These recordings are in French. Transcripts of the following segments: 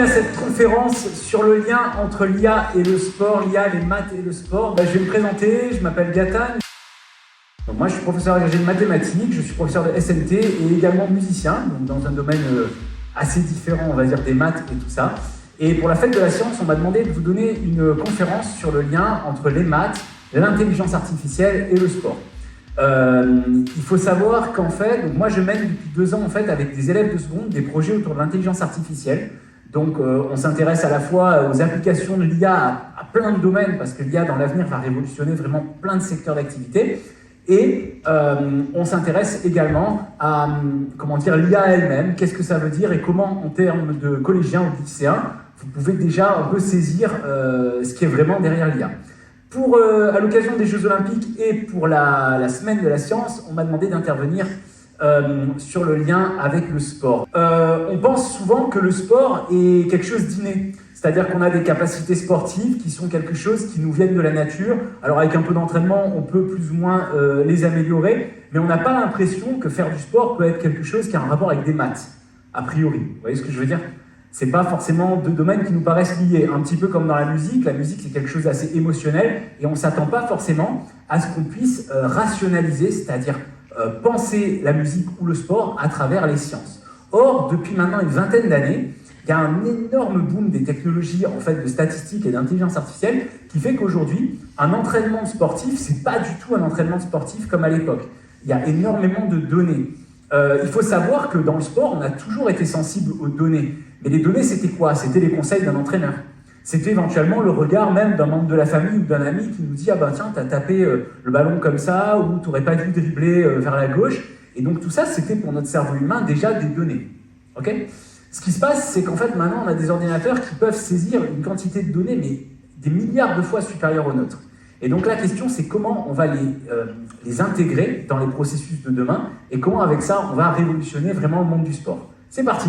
à cette conférence sur le lien entre l'IA et le sport, l'IA, les maths et le sport. Je vais me présenter, je m'appelle Gatane. Donc moi je suis professeur agrégé de mathématiques, je suis professeur de SNT et également musicien, donc dans un domaine assez différent, on va dire, des maths et tout ça. Et pour la fête de la science, on m'a demandé de vous donner une conférence sur le lien entre les maths, l'intelligence artificielle et le sport. Il faut savoir qu'en fait, donc moi je mène depuis 2 ans en fait avec des élèves de seconde des projets autour de l'intelligence artificielle. Donc on s'intéresse à la fois aux applications de l'IA à plein de domaines, parce que l'IA dans l'avenir va révolutionner vraiment plein de secteurs d'activité. Et on s'intéresse également à l'IA elle-même, qu'est-ce que ça veut dire et comment en termes de collégiens ou de lycéens, vous pouvez déjà un peu saisir ce qui est vraiment derrière l'IA. À l'occasion des Jeux Olympiques et pour la semaine de la science, on m'a demandé d'intervenir sur le lien avec le sport. On pense souvent que le sport est quelque chose d'inné, c'est-à-dire qu'on a des capacités sportives qui sont quelque chose qui nous viennent de la nature. Alors avec un peu d'entraînement, on peut plus ou moins les améliorer, mais on n'a pas l'impression que faire du sport peut être quelque chose qui a un rapport avec des maths, a priori. Vous voyez ce que je veux dire ? C'est pas forcément 2 domaines qui nous paraissent liés. Un petit peu comme dans la musique c'est quelque chose d'assez émotionnel et on ne s'attend pas forcément à ce qu'on puisse rationaliser, c'est-à-dire penser la musique ou le sport à travers les sciences. Or, depuis maintenant une vingtaine d'années, il y a un énorme boom des technologies en fait, de statistiques et d'intelligence artificielle qui fait qu'aujourd'hui, un entraînement sportif, c'est pas du tout un entraînement sportif comme à l'époque. Il y a énormément de données. Il faut savoir que dans le sport, on a toujours été sensible aux données. Mais les données, c'était quoi? C'était les conseils d'un entraîneur. C'était éventuellement le regard même d'un membre de la famille ou d'un ami qui nous dit « Ah bah tiens, t'as tapé le ballon comme ça » ou « T'aurais pas dû dribbler vers la gauche ». Et donc tout ça, c'était pour notre cerveau humain déjà des données. Okay, ce qui se passe, c'est qu'en fait, maintenant, on a des ordinateurs qui peuvent saisir une quantité de données, mais des milliards de fois supérieure aux nôtres. Et donc la question, c'est comment on va les intégrer dans les processus de demain et comment avec ça, on va révolutionner vraiment le monde du sport. C'est parti.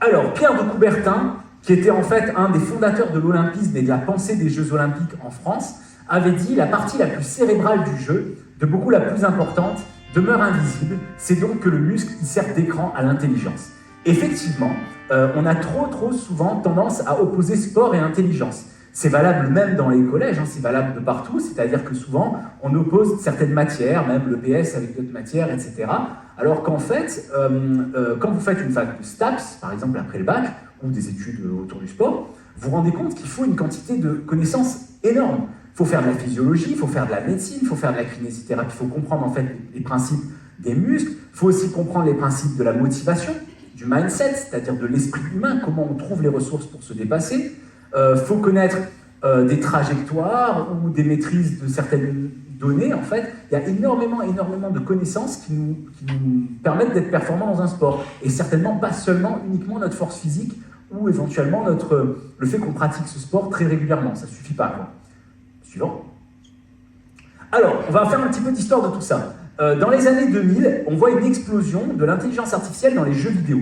Alors, Pierre de Coubertin, qui était en fait un des fondateurs de l'olympisme et de la pensée des Jeux Olympiques en France, avait dit « La partie la plus cérébrale du jeu, de beaucoup la plus importante, demeure invisible, c'est donc que le muscle y sert d'écran à l'intelligence. » Effectivement, on a trop souvent tendance à opposer sport et intelligence. C'est valable même dans les collèges, c'est valable de partout, c'est-à-dire que souvent, on oppose certaines matières, même le PS avec d'autres matières, etc. Alors qu'en fait, quand vous faites une fac de STAPS, par exemple après le bac, ou des études autour du sport, vous vous rendez compte qu'il faut une quantité de connaissances énorme. Il faut faire de la physiologie, il faut faire de la médecine, il faut faire de la kinésithérapie, il faut comprendre en fait les principes des muscles, il faut aussi comprendre les principes de la motivation, du mindset, c'est-à-dire de l'esprit humain, comment on trouve les ressources pour se dépasser. Faut connaître des trajectoires ou des maîtrises de certaines données. En fait, il y a énormément de connaissances qui nous permettent d'être performants dans un sport. Et certainement pas seulement uniquement notre force physique ou éventuellement le fait qu'on pratique ce sport très régulièrement. Ça ne suffit pas, quoi. Suivant. Alors, on va faire un petit peu d'histoire de tout ça. Dans les années 2000, on voit une explosion de l'intelligence artificielle dans les jeux vidéo.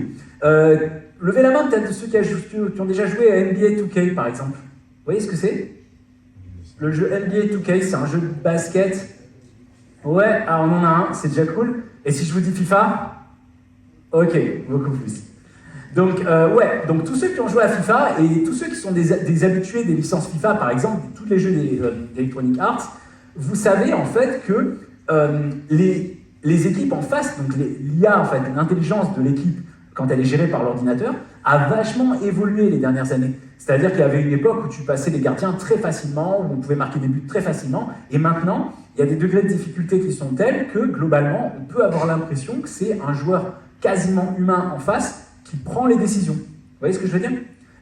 Levez la main peut-être de ceux qui ont déjà joué à NBA 2K par exemple. Vous voyez ce que c'est? Le jeu NBA 2K, c'est un jeu de basket. Ouais, alors on en a un, c'est déjà cool. Et si je vous dis FIFA? Ok, beaucoup plus. Donc, donc tous ceux qui ont joué à FIFA et tous ceux qui sont des habitués des licences FIFA, par exemple, tous les jeux d'Electronic Arts, vous savez en fait que les équipes en face, donc l'IA, en fait, l'intelligence de l'équipe, quand elle est gérée par l'ordinateur, a vachement évolué les dernières années. C'est-à-dire qu'il y avait une époque où tu passais les gardiens très facilement, où on pouvait marquer des buts très facilement, et maintenant, il y a des degrés de difficulté qui sont tels que, globalement, on peut avoir l'impression que c'est un joueur quasiment humain en face qui prend les décisions. Vous voyez ce que je veux dire?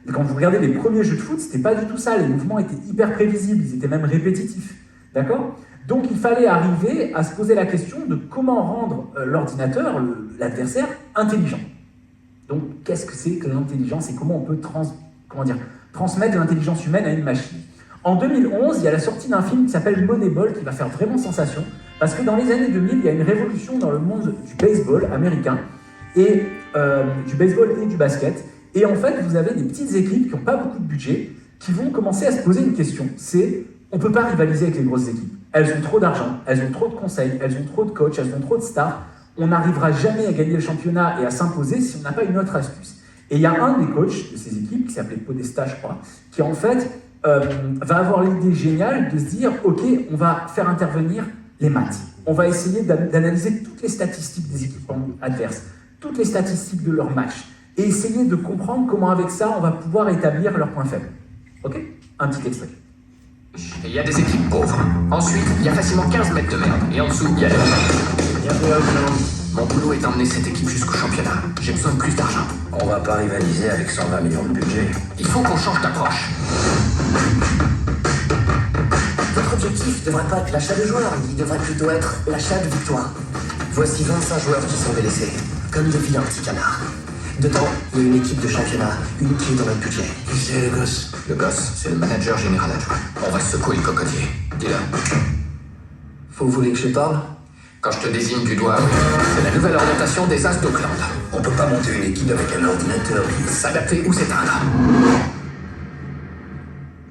Et quand vous regardez les premiers jeux de foot, c'était pas du tout ça, les mouvements étaient hyper prévisibles, ils étaient même répétitifs. D'accord? Donc il fallait arriver à se poser la question de comment rendre l'ordinateur, l'adversaire, intelligent. Donc, qu'est-ce que c'est que l'intelligence et comment on peut transmettre l'intelligence humaine à une machine? En 2011, il y a la sortie d'un film qui s'appelle Moneyball qui va faire vraiment sensation parce que dans les années 2000, il y a une révolution dans le monde du baseball américain et du baseball et du basket. Et en fait, vous avez des petites équipes qui n'ont pas beaucoup de budget qui vont commencer à se poser une question. C'est, on ne peut pas rivaliser avec les grosses équipes. Elles ont trop d'argent, elles ont trop de conseils, elles ont trop de coachs, elles ont trop de stars. On n'arrivera jamais à gagner le championnat et à s'imposer si on n'a pas une autre astuce. Et il y a un des coachs de ces équipes, qui s'appelait Podesta, je crois, qui en fait va avoir l'idée géniale de se dire « Ok, on va faire intervenir les maths. On va essayer d'analyser toutes les statistiques des équipes adverses, toutes les statistiques de leur match, et essayer de comprendre comment avec ça, on va pouvoir établir leurs points faibles. » Ok? Un petit extrait. Il y a des équipes pauvres. Ensuite, il y a facilement 15 mètres de merde. Et en dessous, il y a les... Mon boulot est d'emmener cette équipe jusqu'au championnat. J'ai besoin de plus d'argent. On va pas rivaliser avec 120 millions de budget. Il faut qu'on change d'approche. Votre objectif ne devrait pas être l'achat de joueurs, il devrait plutôt être l'achat de victoires. Voici 25 joueurs qui sont délaissés, comme des vilains petits canards. Dedans, il y a une équipe de championnat, une qui est dans notre budget. Qui c'est le gosse? Le gosse, c'est le manager général adjoint. On va secouer le cocotier. Dis-le. Vous voulez que je parle? Quand je te désigne du doigt, oui. C'est la nouvelle orientation des As d'Auckland. On peut pas monter une équipe avec un ordinateur. S'adapter ou s'éteindre.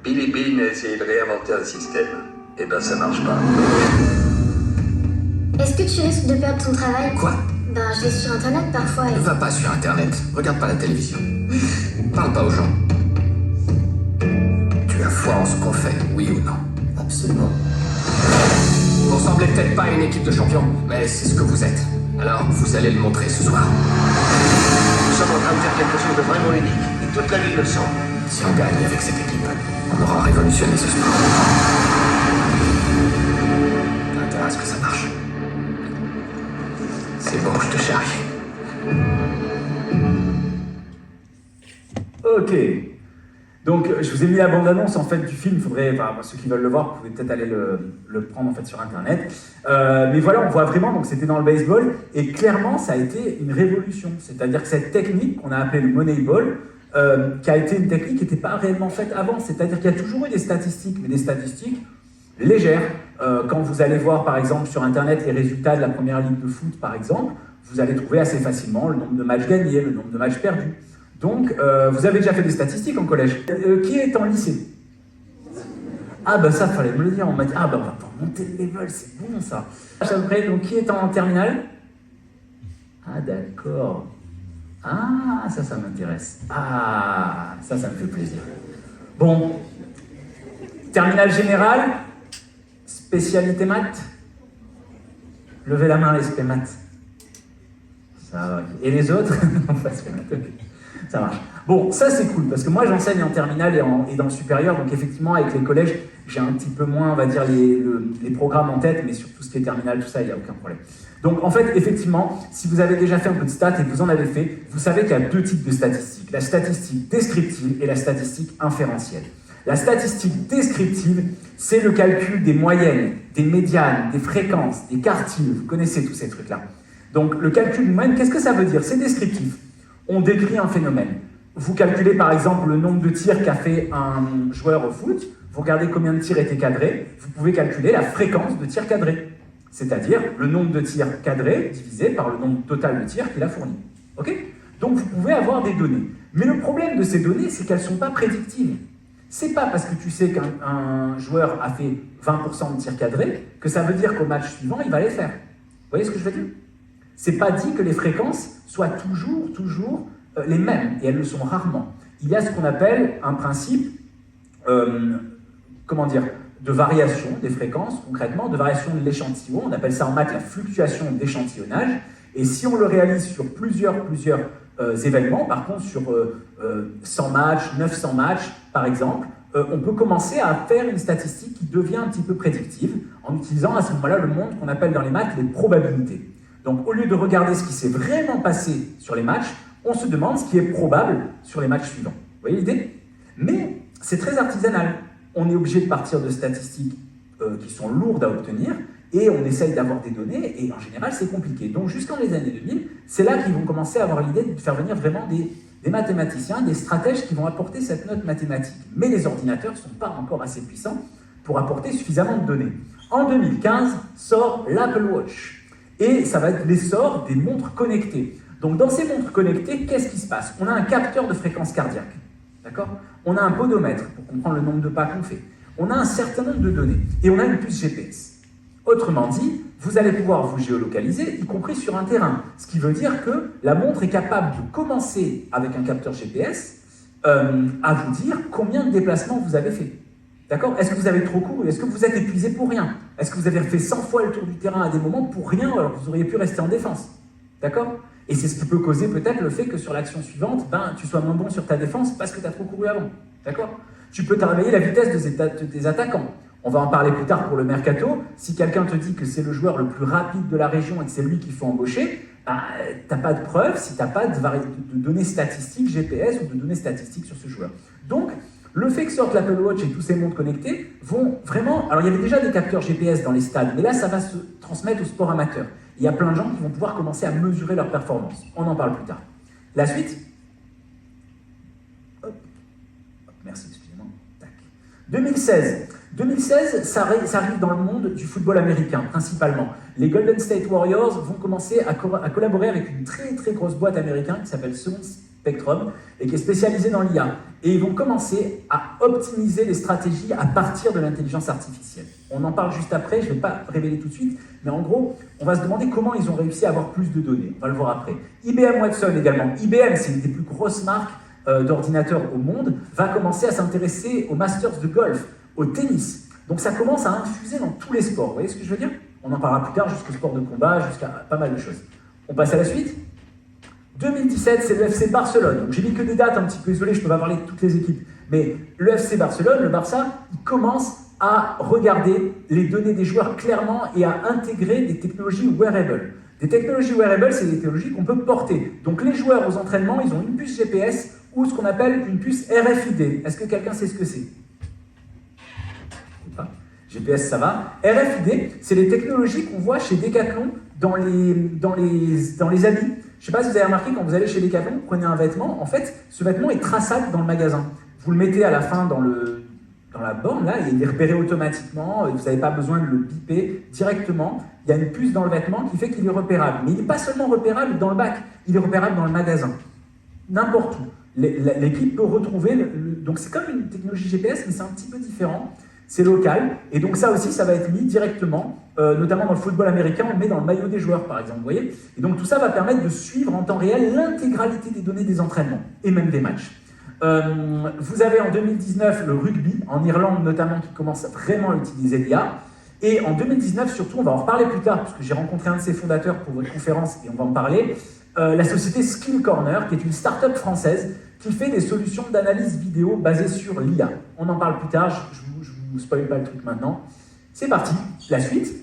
Billy Bean a essayé de réinventer un système. Eh ben ça marche pas. Est-ce que tu risques de perdre ton travail? Quoi? Ben, je vais sur internet parfois et... Ne va pas sur Internet. Regarde pas la télévision. Parle pas aux gens. Tu as foi en ce qu'on fait, oui ou non? Absolument. Vous ressemblez peut-être pas à une équipe de champions, mais c'est ce que vous êtes. Alors, vous allez le montrer ce soir. Nous sommes en train de faire quelque chose de vraiment unique. Et toute la ville le sent. Si on gagne avec cette équipe, on aura révolutionné ce sport. T'as intérêt à ce que ça marche. C'est bon, je te charrie. Ok. Donc, je vous ai mis la bande-annonce en fait du film. Il faudrait, enfin, ceux qui veulent le voir, vous pouvez peut-être aller le prendre en fait sur Internet. Mais voilà, on voit vraiment. Donc, c'était dans le baseball et clairement, ça a été une révolution. C'est-à-dire que cette technique qu'on a appelée le Moneyball, qui a été une technique qui n'était pas réellement faite avant. C'est-à-dire qu'il y a toujours eu des statistiques, mais des statistiques légères. Quand vous allez voir, par exemple, sur Internet les résultats de la première ligue de foot, par exemple, vous allez trouver assez facilement le nombre de matchs gagnés, le nombre de matchs perdus. Donc, vous avez déjà fait des statistiques en collège. Qui est en lycée? Ah ben ça, fallait me le dire. On m'a dit, ah ben on va pas monter le level, c'est bon ça. Donc, qui est en terminale? Ah d'accord. Ah, ça m'intéresse. Ah, ça me fait plaisir. Bon. Terminale générale, spécialité maths. Levez la main les spé maths. Ça va. Et les autres? Non, pas spé maths, ok. Ça marche. Bon, ça c'est cool, parce que moi j'enseigne en terminale et dans le supérieur, donc effectivement avec les collèges, j'ai un petit peu moins, on va dire, les programmes en tête, mais sur tout ce qui est terminale, tout ça, il n'y a aucun problème. Donc en fait, effectivement, si vous avez déjà fait un peu de stats et que vous en avez fait, vous savez qu'il y a deux types de statistiques, la statistique descriptive et la statistique inférentielle. La statistique descriptive, c'est le calcul des moyennes, des médianes, des fréquences, des quartiles, vous connaissez tous ces trucs-là. Donc le calcul de moyenne, qu'est-ce que ça veut dire? C'est descriptif. On décrit un phénomène. Vous calculez par exemple le nombre de tirs qu'a fait un joueur au foot, vous regardez combien de tirs étaient cadrés, vous pouvez calculer la fréquence de tirs cadrés, c'est-à-dire le nombre de tirs cadrés divisé par le nombre total de tirs qu'il a fourni. Ok? Donc vous pouvez avoir des données. Mais le problème de ces données, c'est qu'elles ne sont pas prédictives. C'est pas parce que tu sais qu'un joueur a fait 20% de tirs cadrés que ça veut dire qu'au match suivant, il va les faire. Vous voyez ce que je veux dire? C'est pas dit que les fréquences soient toujours les mêmes, et elles le sont rarement. Il y a ce qu'on appelle un principe, de variation des fréquences, concrètement, de variation de l'échantillon. On appelle ça en maths la fluctuation d'échantillonnage. Et si on le réalise sur plusieurs événements, par contre sur 100 matchs, 900 matchs, par exemple, on peut commencer à faire une statistique qui devient un petit peu prédictive, en utilisant à ce moment-là le monde qu'on appelle dans les maths les probabilités. Donc, au lieu de regarder ce qui s'est vraiment passé sur les matchs, on se demande ce qui est probable sur les matchs suivants. Vous voyez l'idée? Mais c'est très artisanal. On est obligé de partir de statistiques qui sont lourdes à obtenir, et on essaye d'avoir des données, et en général, c'est compliqué. Donc, jusqu'en les années 2000, c'est là qu'ils vont commencer à avoir l'idée de faire venir vraiment des mathématiciens, des stratèges qui vont apporter cette note mathématique. Mais les ordinateurs ne sont pas encore assez puissants pour apporter suffisamment de données. En 2015, sort l'Apple Watch. Et ça va être l'essor des montres connectées. Donc dans ces montres connectées, qu'est-ce qui se passe? On a un capteur de fréquence cardiaque, d'accord? On a un podomètre pour comprendre le nombre de pas qu'on fait. On a un certain nombre de données et on a une puce GPS. Autrement dit, vous allez pouvoir vous géolocaliser, y compris sur un terrain. Ce qui veut dire que la montre est capable de commencer avec un capteur GPS à vous dire combien de déplacements vous avez fait. D'accord? Est-ce que vous avez trop couru? Est-ce que vous êtes épuisé pour rien? Est-ce que vous avez fait 100 fois le tour du terrain à des moments pour rien alors que vous auriez pu rester en défense? D'accord? Et c'est ce qui peut causer peut-être le fait que sur l'action suivante, tu sois moins bon sur ta défense parce que tu as trop couru avant. D'accord? Tu peux travailler la vitesse de tes attaquants. On va en parler plus tard pour le mercato. Si quelqu'un te dit que c'est le joueur le plus rapide de la région et que c'est lui qu'il faut embaucher, tu n'as pas de preuve si tu n'as pas de données statistiques GPS ou de données statistiques sur ce joueur. Donc, le fait que sorte l'Apple Watch et tous ces montres connectées vont vraiment... Alors, il y avait déjà des capteurs GPS dans les stades, mais là, ça va se transmettre au sport amateur. Il y a plein de gens qui vont pouvoir commencer à mesurer leur performance. On en parle plus tard. La suite. Hop. Merci, excusez-moi. Tac. 2016, ça arrive dans le monde du football américain, principalement. Les Golden State Warriors vont commencer à collaborer avec une très très grosse boîte américaine qui s'appelle Sound Spectrum et qui est spécialisée dans l'IA. Et ils vont commencer à optimiser les stratégies à partir de l'intelligence artificielle. On en parle juste après, je ne vais pas révéler tout de suite, mais en gros, on va se demander comment ils ont réussi à avoir plus de données. On va le voir après. IBM Watson également. IBM, c'est une des plus grosses marques d'ordinateurs au monde, va commencer à s'intéresser aux Masters de golf, au tennis. Donc ça commence à infuser dans tous les sports. Vous voyez ce que je veux dire? On en parlera plus tard, jusqu'au sport de combat, jusqu'à pas mal de choses. On passe à la suite. 2017, c'est le FC Barcelone. J'ai mis que des dates un petit peu isolées, je ne peux pas parler de toutes les équipes. Mais le FC Barcelone, le Barça, il commence à regarder les données des joueurs clairement et à intégrer des technologies wearable. Des technologies wearable, c'est des technologies qu'on peut porter. Donc les joueurs aux entraînements, ils ont une puce GPS ou ce qu'on appelle une puce RFID. Est-ce que quelqu'un sait ce que c'est? GPS, ça va. RFID, c'est les technologies qu'on voit chez Decathlon dans les habits. Je ne sais pas si vous avez remarqué, quand vous allez chez Decathlon, vous prenez un vêtement, en fait, ce vêtement est traçable dans le magasin. Vous le mettez à la fin dans la borne, là, et il est repéré automatiquement, vous n'avez pas besoin de le biper directement. Il y a une puce dans le vêtement qui fait qu'il est repérable. Mais il n'est pas seulement repérable dans le bac, il est repérable dans le magasin. N'importe où. L'équipe peut retrouver... Donc c'est comme une technologie GPS, mais c'est un petit peu différent. C'est local, et donc ça aussi, ça va être mis directement, notamment dans le football américain, on le met dans le maillot des joueurs, par exemple, vous voyez? Et donc tout ça va permettre de suivre en temps réel l'intégralité des données des entraînements, et même des matchs. Vous avez en 2019 le rugby, en Irlande notamment, qui commence vraiment à utiliser l'IA, et en 2019, surtout, on va en reparler plus tard, parce que j'ai rencontré un de ses fondateurs pour votre conférence, et on va en parler, la société Skill Corner, qui est une start-up française, qui fait des solutions d'analyse vidéo basées sur l'IA. On en parle plus tard, je vous spoil pas le truc maintenant. C'est parti, la suite.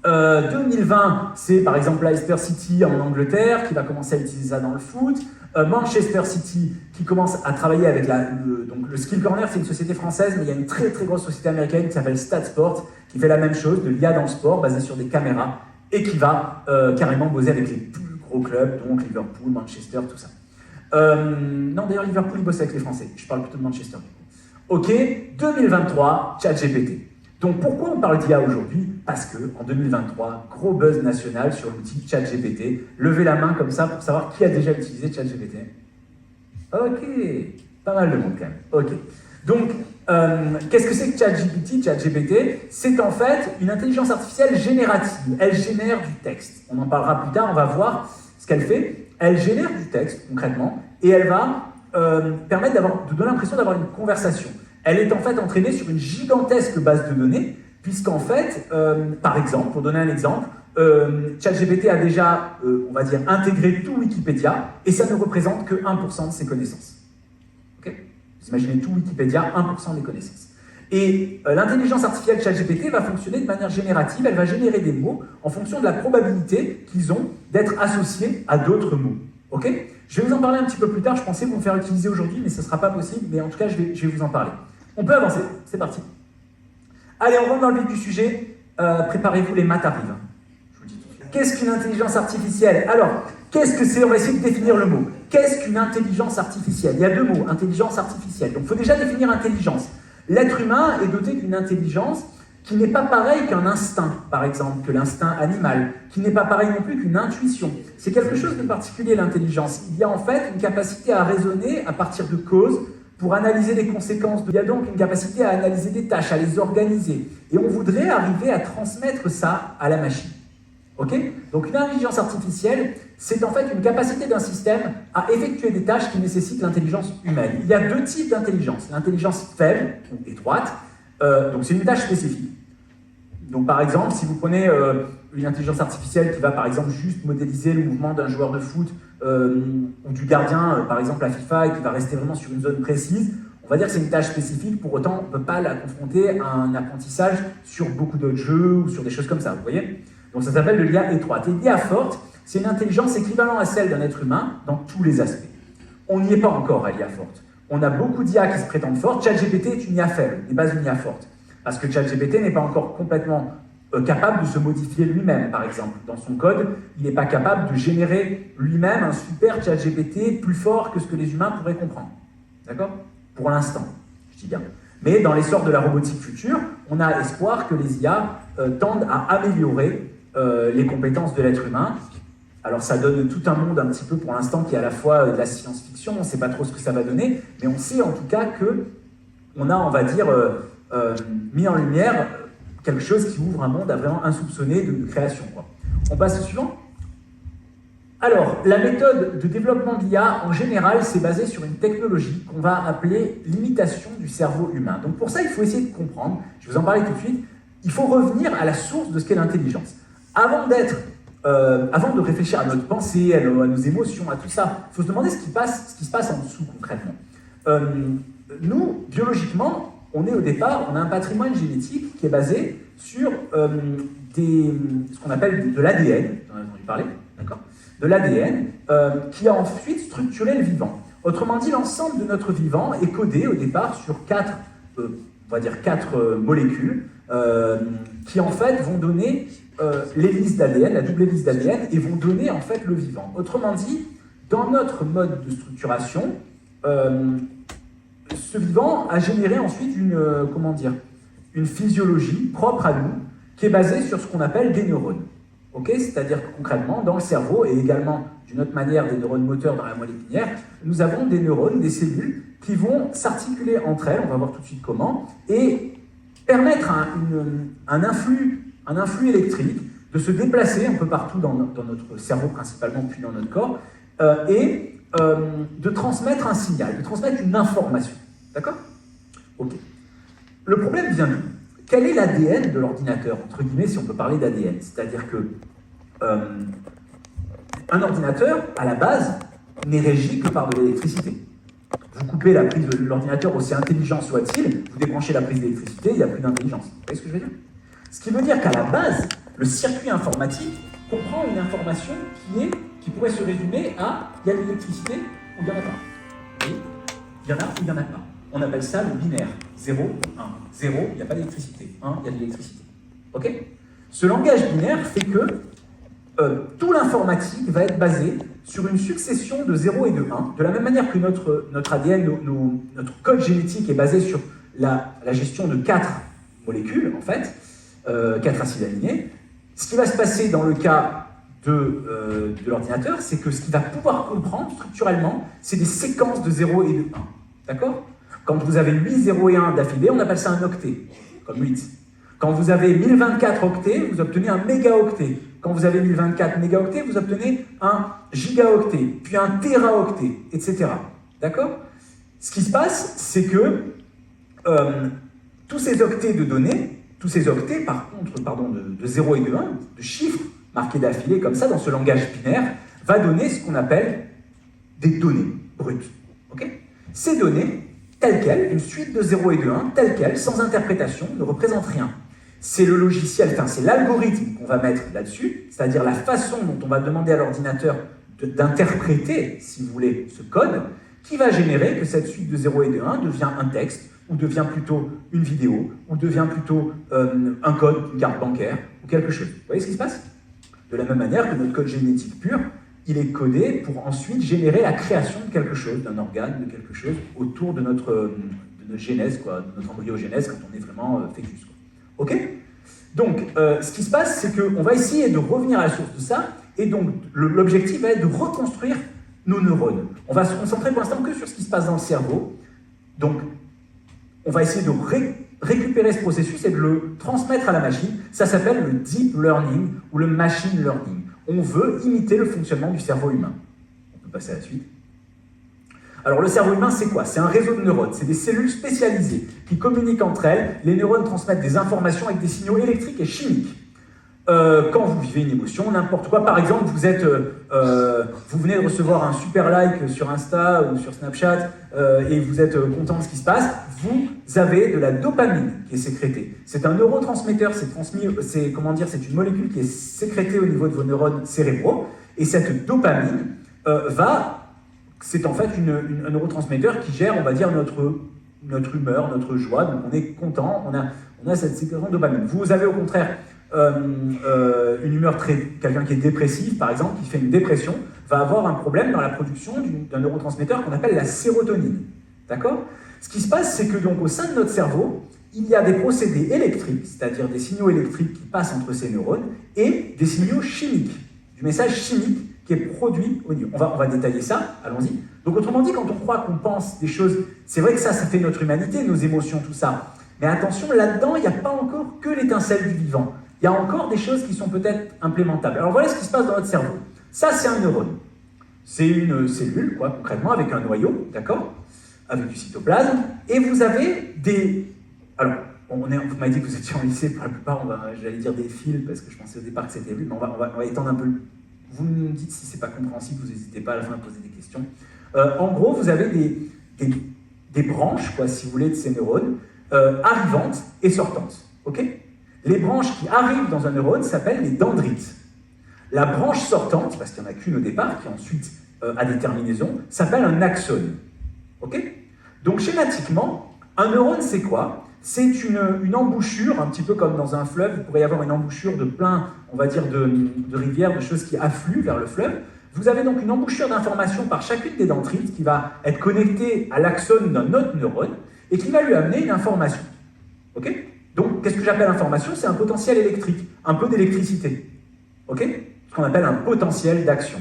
2020, c'est par exemple Leicester City en Angleterre qui va commencer à utiliser ça dans le foot. Manchester City qui commence à travailler avec donc le Skill Corner, c'est une société française, mais il y a une très très grosse société américaine qui s'appelle StatSport qui fait la même chose, de l'IA dans le sport basée sur des caméras et qui va carrément bosser avec les plus gros clubs, donc Liverpool, Manchester, tout ça. Non, d'ailleurs, Liverpool, il bosse avec les Français. Je parle plutôt de Manchester. Ok, 2023, ChatGPT. Donc pourquoi on parle d'IA aujourd'hui? Parce que en 2023, gros buzz national sur l'outil ChatGPT. Levez la main comme ça pour savoir qui a déjà utilisé ChatGPT. Ok, pas mal de monde quand même. Ok. Donc, qu'est-ce que c'est que ChatGPT? C'est en fait une intelligence artificielle générative. Elle génère du texte. On en parlera plus tard, on va voir ce qu'elle fait. Elle génère du texte, concrètement, et elle va permettre de donner l'impression d'avoir une conversation. Elle est en fait entraînée sur une gigantesque base de données, puisqu'en fait, par exemple, pour donner un exemple, ChatGPT a déjà, on va dire, intégré tout Wikipédia, et ça ne représente que 1% de ses connaissances. Okay? Vous imaginez tout Wikipédia, 1% des connaissances. Et l'intelligence artificielle ChatGPT va fonctionner de manière générative, elle va générer des mots en fonction de la probabilité qu'ils ont d'être associés à d'autres mots. Ok? Je vais vous en parler un petit peu plus tard, je pensais vous faire utiliser aujourd'hui, mais ce ne sera pas possible, mais en tout cas, je vais vous en parler. On peut avancer, c'est parti. Allez, on rentre dans le vif du sujet. Préparez-vous, les maths arrivent. Je vous dis tout de suite. Qu'est-ce qu'une intelligence artificielle? Alors, qu'est-ce que c'est? On va essayer de définir le mot. Qu'est-ce qu'une intelligence artificielle? Il y a deux mots, intelligence artificielle. Donc, il faut déjà définir intelligence. L'être humain est doté d'une intelligence qui n'est pas pareille qu'un instinct, par exemple, que l'instinct animal, qui n'est pas pareil non plus qu'une intuition. C'est quelque chose de particulier, l'intelligence. Il y a en fait une capacité à raisonner à partir de causes, pour analyser les conséquences. Il y a donc une capacité à analyser des tâches, à les organiser. Et on voudrait arriver à transmettre ça à la machine. Ok? Donc une intelligence artificielle, c'est en fait une capacité d'un système à effectuer des tâches qui nécessitent l'intelligence humaine. Il y a deux types d'intelligence. L'intelligence faible ou étroite, donc c'est une tâche spécifique. Donc par exemple, si vous prenez une intelligence artificielle qui va par exemple juste modéliser le mouvement d'un joueur de foot ou du gardien, par exemple à FIFA, et qui va rester vraiment sur une zone précise, on va dire que c'est une tâche spécifique, pour autant on ne peut pas la confronter à un apprentissage sur beaucoup d'autres jeux ou sur des choses comme ça, vous voyez? Donc ça s'appelle de l'IA étroite. Et l'IA forte, c'est une intelligence équivalente à celle d'un être humain dans tous les aspects. On n'y est pas encore à l'IA forte. On a beaucoup d'IA qui se prétendent fortes. ChatGPT est une IA faible, n'est pas une IA forte. Parce que ChatGPT n'est pas encore complètement capable de se modifier lui-même, par exemple. Dans son code, il n'est pas capable de générer lui-même un super ChatGPT plus fort que ce que les humains pourraient comprendre. D'accord? Pour l'instant, je dis bien. Mais dans l'essor de la robotique future, on a espoir que les IA tendent à améliorer les compétences de l'être humain. Alors ça donne tout un monde un petit peu pour l'instant qui est à la fois de la science-fiction, on ne sait pas trop ce que ça va donner, mais on sait en tout cas qu'on a, on va dire, mis en lumière quelque chose qui ouvre un monde à vraiment insoupçonné de création, quoi. On passe au suivant. Alors, la méthode de développement de l'IA, en général, c'est basé sur une technologie qu'on va appeler l'imitation du cerveau humain. Donc pour ça, il faut essayer de comprendre, je vais vous en parler tout de suite, il faut revenir à la source de ce qu'est l'intelligence. Avant de réfléchir à notre pensée, à nos émotions, à tout ça, il faut se demander ce qui se passe en dessous concrètement. Nous, biologiquement, on est au départ, on a un patrimoine génétique qui est basé sur ce qu'on appelle de l'ADN, on a entendu parler, d'accord ? De l'ADN, qui a ensuite structuré le vivant. Autrement dit, l'ensemble de notre vivant est codé au départ sur quatre molécules qui en fait vont donner l'hélice d'ADN, la double hélice d'ADN, et vont donner en fait le vivant. Autrement dit, dans notre mode de structuration, ce vivant a généré ensuite une physiologie propre à nous, qui est basée sur ce qu'on appelle des neurones. Okay, c'est-à-dire que concrètement, dans le cerveau, et également d'une autre manière des neurones moteurs dans la moelle épinière, nous avons des neurones, des cellules, qui vont s'articuler entre elles, on va voir tout de suite comment, et permettre à un influx électrique de se déplacer un peu partout dans notre cerveau principalement, puis dans notre corps, et de transmettre un signal, de transmettre une information. D'accord? Ok. Le problème vient d'où? Quel est l'ADN de l'ordinateur, entre guillemets, si on peut parler d'ADN? C'est-à-dire que un ordinateur, à la base, n'est régi que par de l'électricité. Vous coupez la prise de l'ordinateur, aussi intelligent soit-il, vous débranchez la prise d'électricité, il n'y a plus d'intelligence. Vous voyez ce que je veux dire? Ce qui veut dire qu'à la base, le circuit informatique comprend une information qui pourrait se résumer à il y a de l'électricité ou il n'y en a pas. Et il y en a ou il n'y en a pas. On appelle ça le binaire. 0 ou 1. 0, il n'y a pas d'électricité. 1, il y a de l'électricité. Ok? Ce langage binaire fait que tout l'informatique va être basé sur une succession de 0 et de 1, de la même manière que notre ADN, notre code génétique est basé sur la gestion de 4 molécules, en fait, 4 acides aminés. Ce qui va se passer dans le cas de l'ordinateur, c'est que ce qu'il va pouvoir comprendre structurellement, c'est des séquences de 0 et de 1. D'accord? Quand vous avez 8, 0 et 1 d'affilée, on appelle ça un octet, comme 8. Quand vous avez 1024 octets, vous obtenez un mégaoctet. Quand vous avez 1024 mégaoctets, vous obtenez un gigaoctet, puis un téraoctet, etc. D'accord? Ce qui se passe, c'est que tous ces octets de données, tous ces octets, par contre, de 0 et de 1, de chiffres marqués d'affilée comme ça, dans ce langage binaire, va donner ce qu'on appelle des données brutes. Okay? Ces données, telles quelles, une suite de 0 et de 1, telles quelles, sans interprétation, ne représentent rien. C'est le logiciel, enfin c'est l'algorithme qu'on va mettre là-dessus, c'est-à-dire la façon dont on va demander à l'ordinateur d'interpréter, si vous voulez, ce code, qui va générer que cette suite de 0 et de 1 devient un texte, ou devient plutôt une vidéo, ou devient plutôt un code, une carte bancaire, ou quelque chose. Vous voyez ce qui se passe? De la même manière que notre code génétique pur, il est codé pour ensuite générer la création de quelque chose, d'un organe, de quelque chose, autour de notre genèse, quoi, de notre embryogénèse, quand on est vraiment fœtus. Ok? Donc, ce qui se passe, c'est qu'on va essayer de revenir à la source de ça, et donc l'objectif va être de reconstruire nos neurones. On va se concentrer pour l'instant que sur ce qui se passe dans le cerveau. Donc, on va essayer de récupérer ce processus et de le transmettre à la machine. Ça s'appelle le deep learning ou le machine learning. On veut imiter le fonctionnement du cerveau humain. On peut passer à la suite. Alors le cerveau humain, c'est quoi? C'est un réseau de neurones, c'est des cellules spécialisées qui communiquent entre elles. Les neurones transmettent des informations avec des signaux électriques et chimiques. Quand vous vivez une émotion, n'importe quoi, par exemple, vous venez de recevoir un super like sur Insta ou sur Snapchat et vous êtes content de ce qui se passe, vous avez de la dopamine qui est sécrétée. C'est un neurotransmetteur, c'est une molécule qui est sécrétée au niveau de vos neurones cérébraux, et cette dopamine c'est en fait un neurotransmetteur qui gère, on va dire, notre humeur, notre joie. Donc on est content, on a cette sécrétion de dopamine. Vous avez au contraire une humeur quelqu'un qui est dépressif, par exemple, qui fait une dépression, va avoir un problème dans la production d'un neurotransmetteur qu'on appelle la sérotonine. D'accord? Ce qui se passe, c'est que donc au sein de notre cerveau, il y a des procédés électriques, c'est-à-dire des signaux électriques qui passent entre ces neurones, et des signaux chimiques, du message chimique qui est produit au niveau. On va détailler ça, allons-y. Donc autrement dit, quand on croit qu'on pense des choses, c'est vrai que ça fait notre humanité, nos émotions, tout ça. Mais attention, là-dedans, il n'y a pas encore que l'étincelle du vivant. Il y a encore des choses qui sont peut-être implémentables. Alors voilà ce qui se passe dans notre cerveau. Ça, c'est un neurone. C'est une cellule, quoi, concrètement, avec un noyau, d'accord, avec du cytoplasme. Et vous avez des... Alors, vous m'avez dit que vous étiez en lycée, pour la plupart, j'allais dire des fils, parce que je pensais au départ que c'était vu, mais on va étendre un peu. Vous me dites si c'est pas compréhensible, vous n'hésitez pas à la fin à poser des questions. En gros, vous avez des branches, quoi, si vous voulez, de ces neurones, arrivantes et sortantes. Ok? Les branches qui arrivent dans un neurone s'appellent les dendrites. La branche sortante, parce qu'il n'y en a qu'une au départ, qui ensuite a des terminaisons, s'appelle un axone. Ok? Donc schématiquement, un neurone, c'est quoi? C'est une embouchure, un petit peu comme dans un fleuve, il pourrait y avoir une embouchure de plein, on va dire, de rivières, de choses qui affluent vers le fleuve. Vous avez donc une embouchure d'informations par chacune des dendrites qui va être connectée à l'axone d'un autre neurone et qui va lui amener une information. Ok? Donc, qu'est-ce que j'appelle information? C'est un potentiel électrique, un peu d'électricité. Ok? Ce qu'on appelle un potentiel d'action.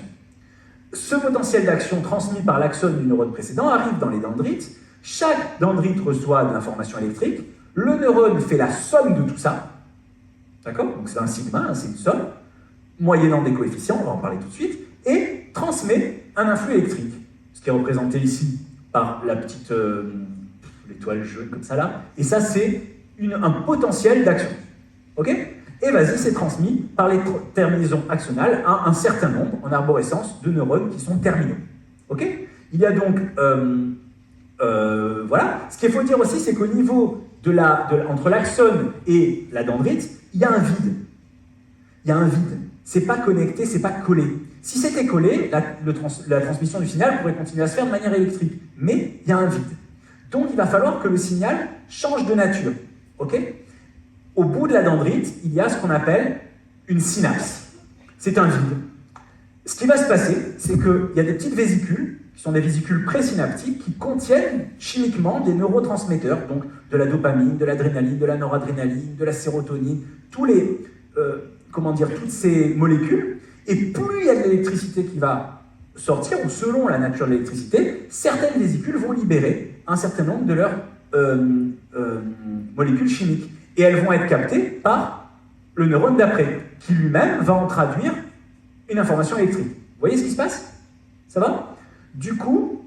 Ce potentiel d'action transmis par l'axone du neurone précédent arrive dans les dendrites. Chaque dendrite reçoit de l'information électrique. Le neurone fait la somme de tout ça. D'accord? Donc c'est un sigma, c'est une somme, moyennant des coefficients, on va en parler tout de suite, et transmet un influx électrique. Ce qui est représenté ici par la petite l'étoile jaune comme ça là. Et ça, c'est un potentiel d'action. Ok? Et vas-y, c'est transmis par les terminaisons axonales à un certain nombre, en arborescence, de neurones qui sont terminaux. Ok? Il y a donc... voilà. Ce qu'il faut dire aussi, c'est qu'au niveau entre l'axone et la dendrite, il y a un vide. Il y a un vide. C'est pas connecté, c'est pas collé. Si c'était collé, la transmission du signal pourrait continuer à se faire de manière électrique. Mais il y a un vide. Donc il va falloir que le signal change de nature. Ok? Au bout de la dendrite, il y a ce qu'on appelle une synapse. C'est un vide. Ce qui va se passer, c'est qu'il y a des petites vésicules, qui sont des vésicules présynaptiques, qui contiennent chimiquement des neurotransmetteurs, donc de la dopamine, de l'adrénaline, de la noradrénaline, de la sérotonine, toutes ces molécules. Et plus il y a de l'électricité qui va sortir, ou selon la nature de l'électricité, certaines vésicules vont libérer un certain nombre de leurs molécules chimiques. Et elles vont être captées par le neurone d'après, qui lui-même va en traduire une information électrique. Vous voyez ce qui se passe? Ça va? Du coup,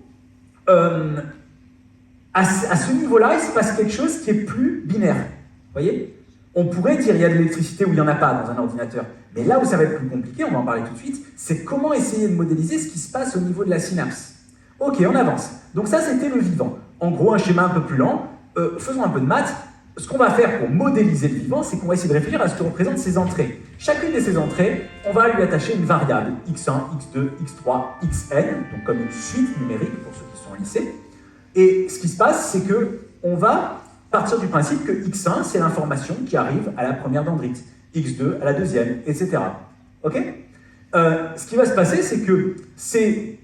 à ce niveau-là, il se passe quelque chose qui est plus binaire. Vous voyez? On pourrait dire qu'il y a de l'électricité où il n'y en a pas dans un ordinateur. Mais là où ça va être plus compliqué, on va en parler tout de suite, c'est comment essayer de modéliser ce qui se passe au niveau de la synapse. Ok, on avance. Donc ça, c'était le vivant. En gros, un schéma un peu plus lent. Faisons un peu de maths. Ce qu'on va faire pour modéliser le vivant, c'est qu'on va essayer de réfléchir à ce que représentent ces entrées. Chacune de ces entrées, on va lui attacher une variable, x1, x2, x3, xn, donc comme une suite numérique pour ceux qui sont au lycée. Et ce qui se passe, c'est qu'on va partir du principe que x1, c'est l'information qui arrive à la première dendrite, x2 à la deuxième, etc. Ok? Ce qui va se passer, c'est que ces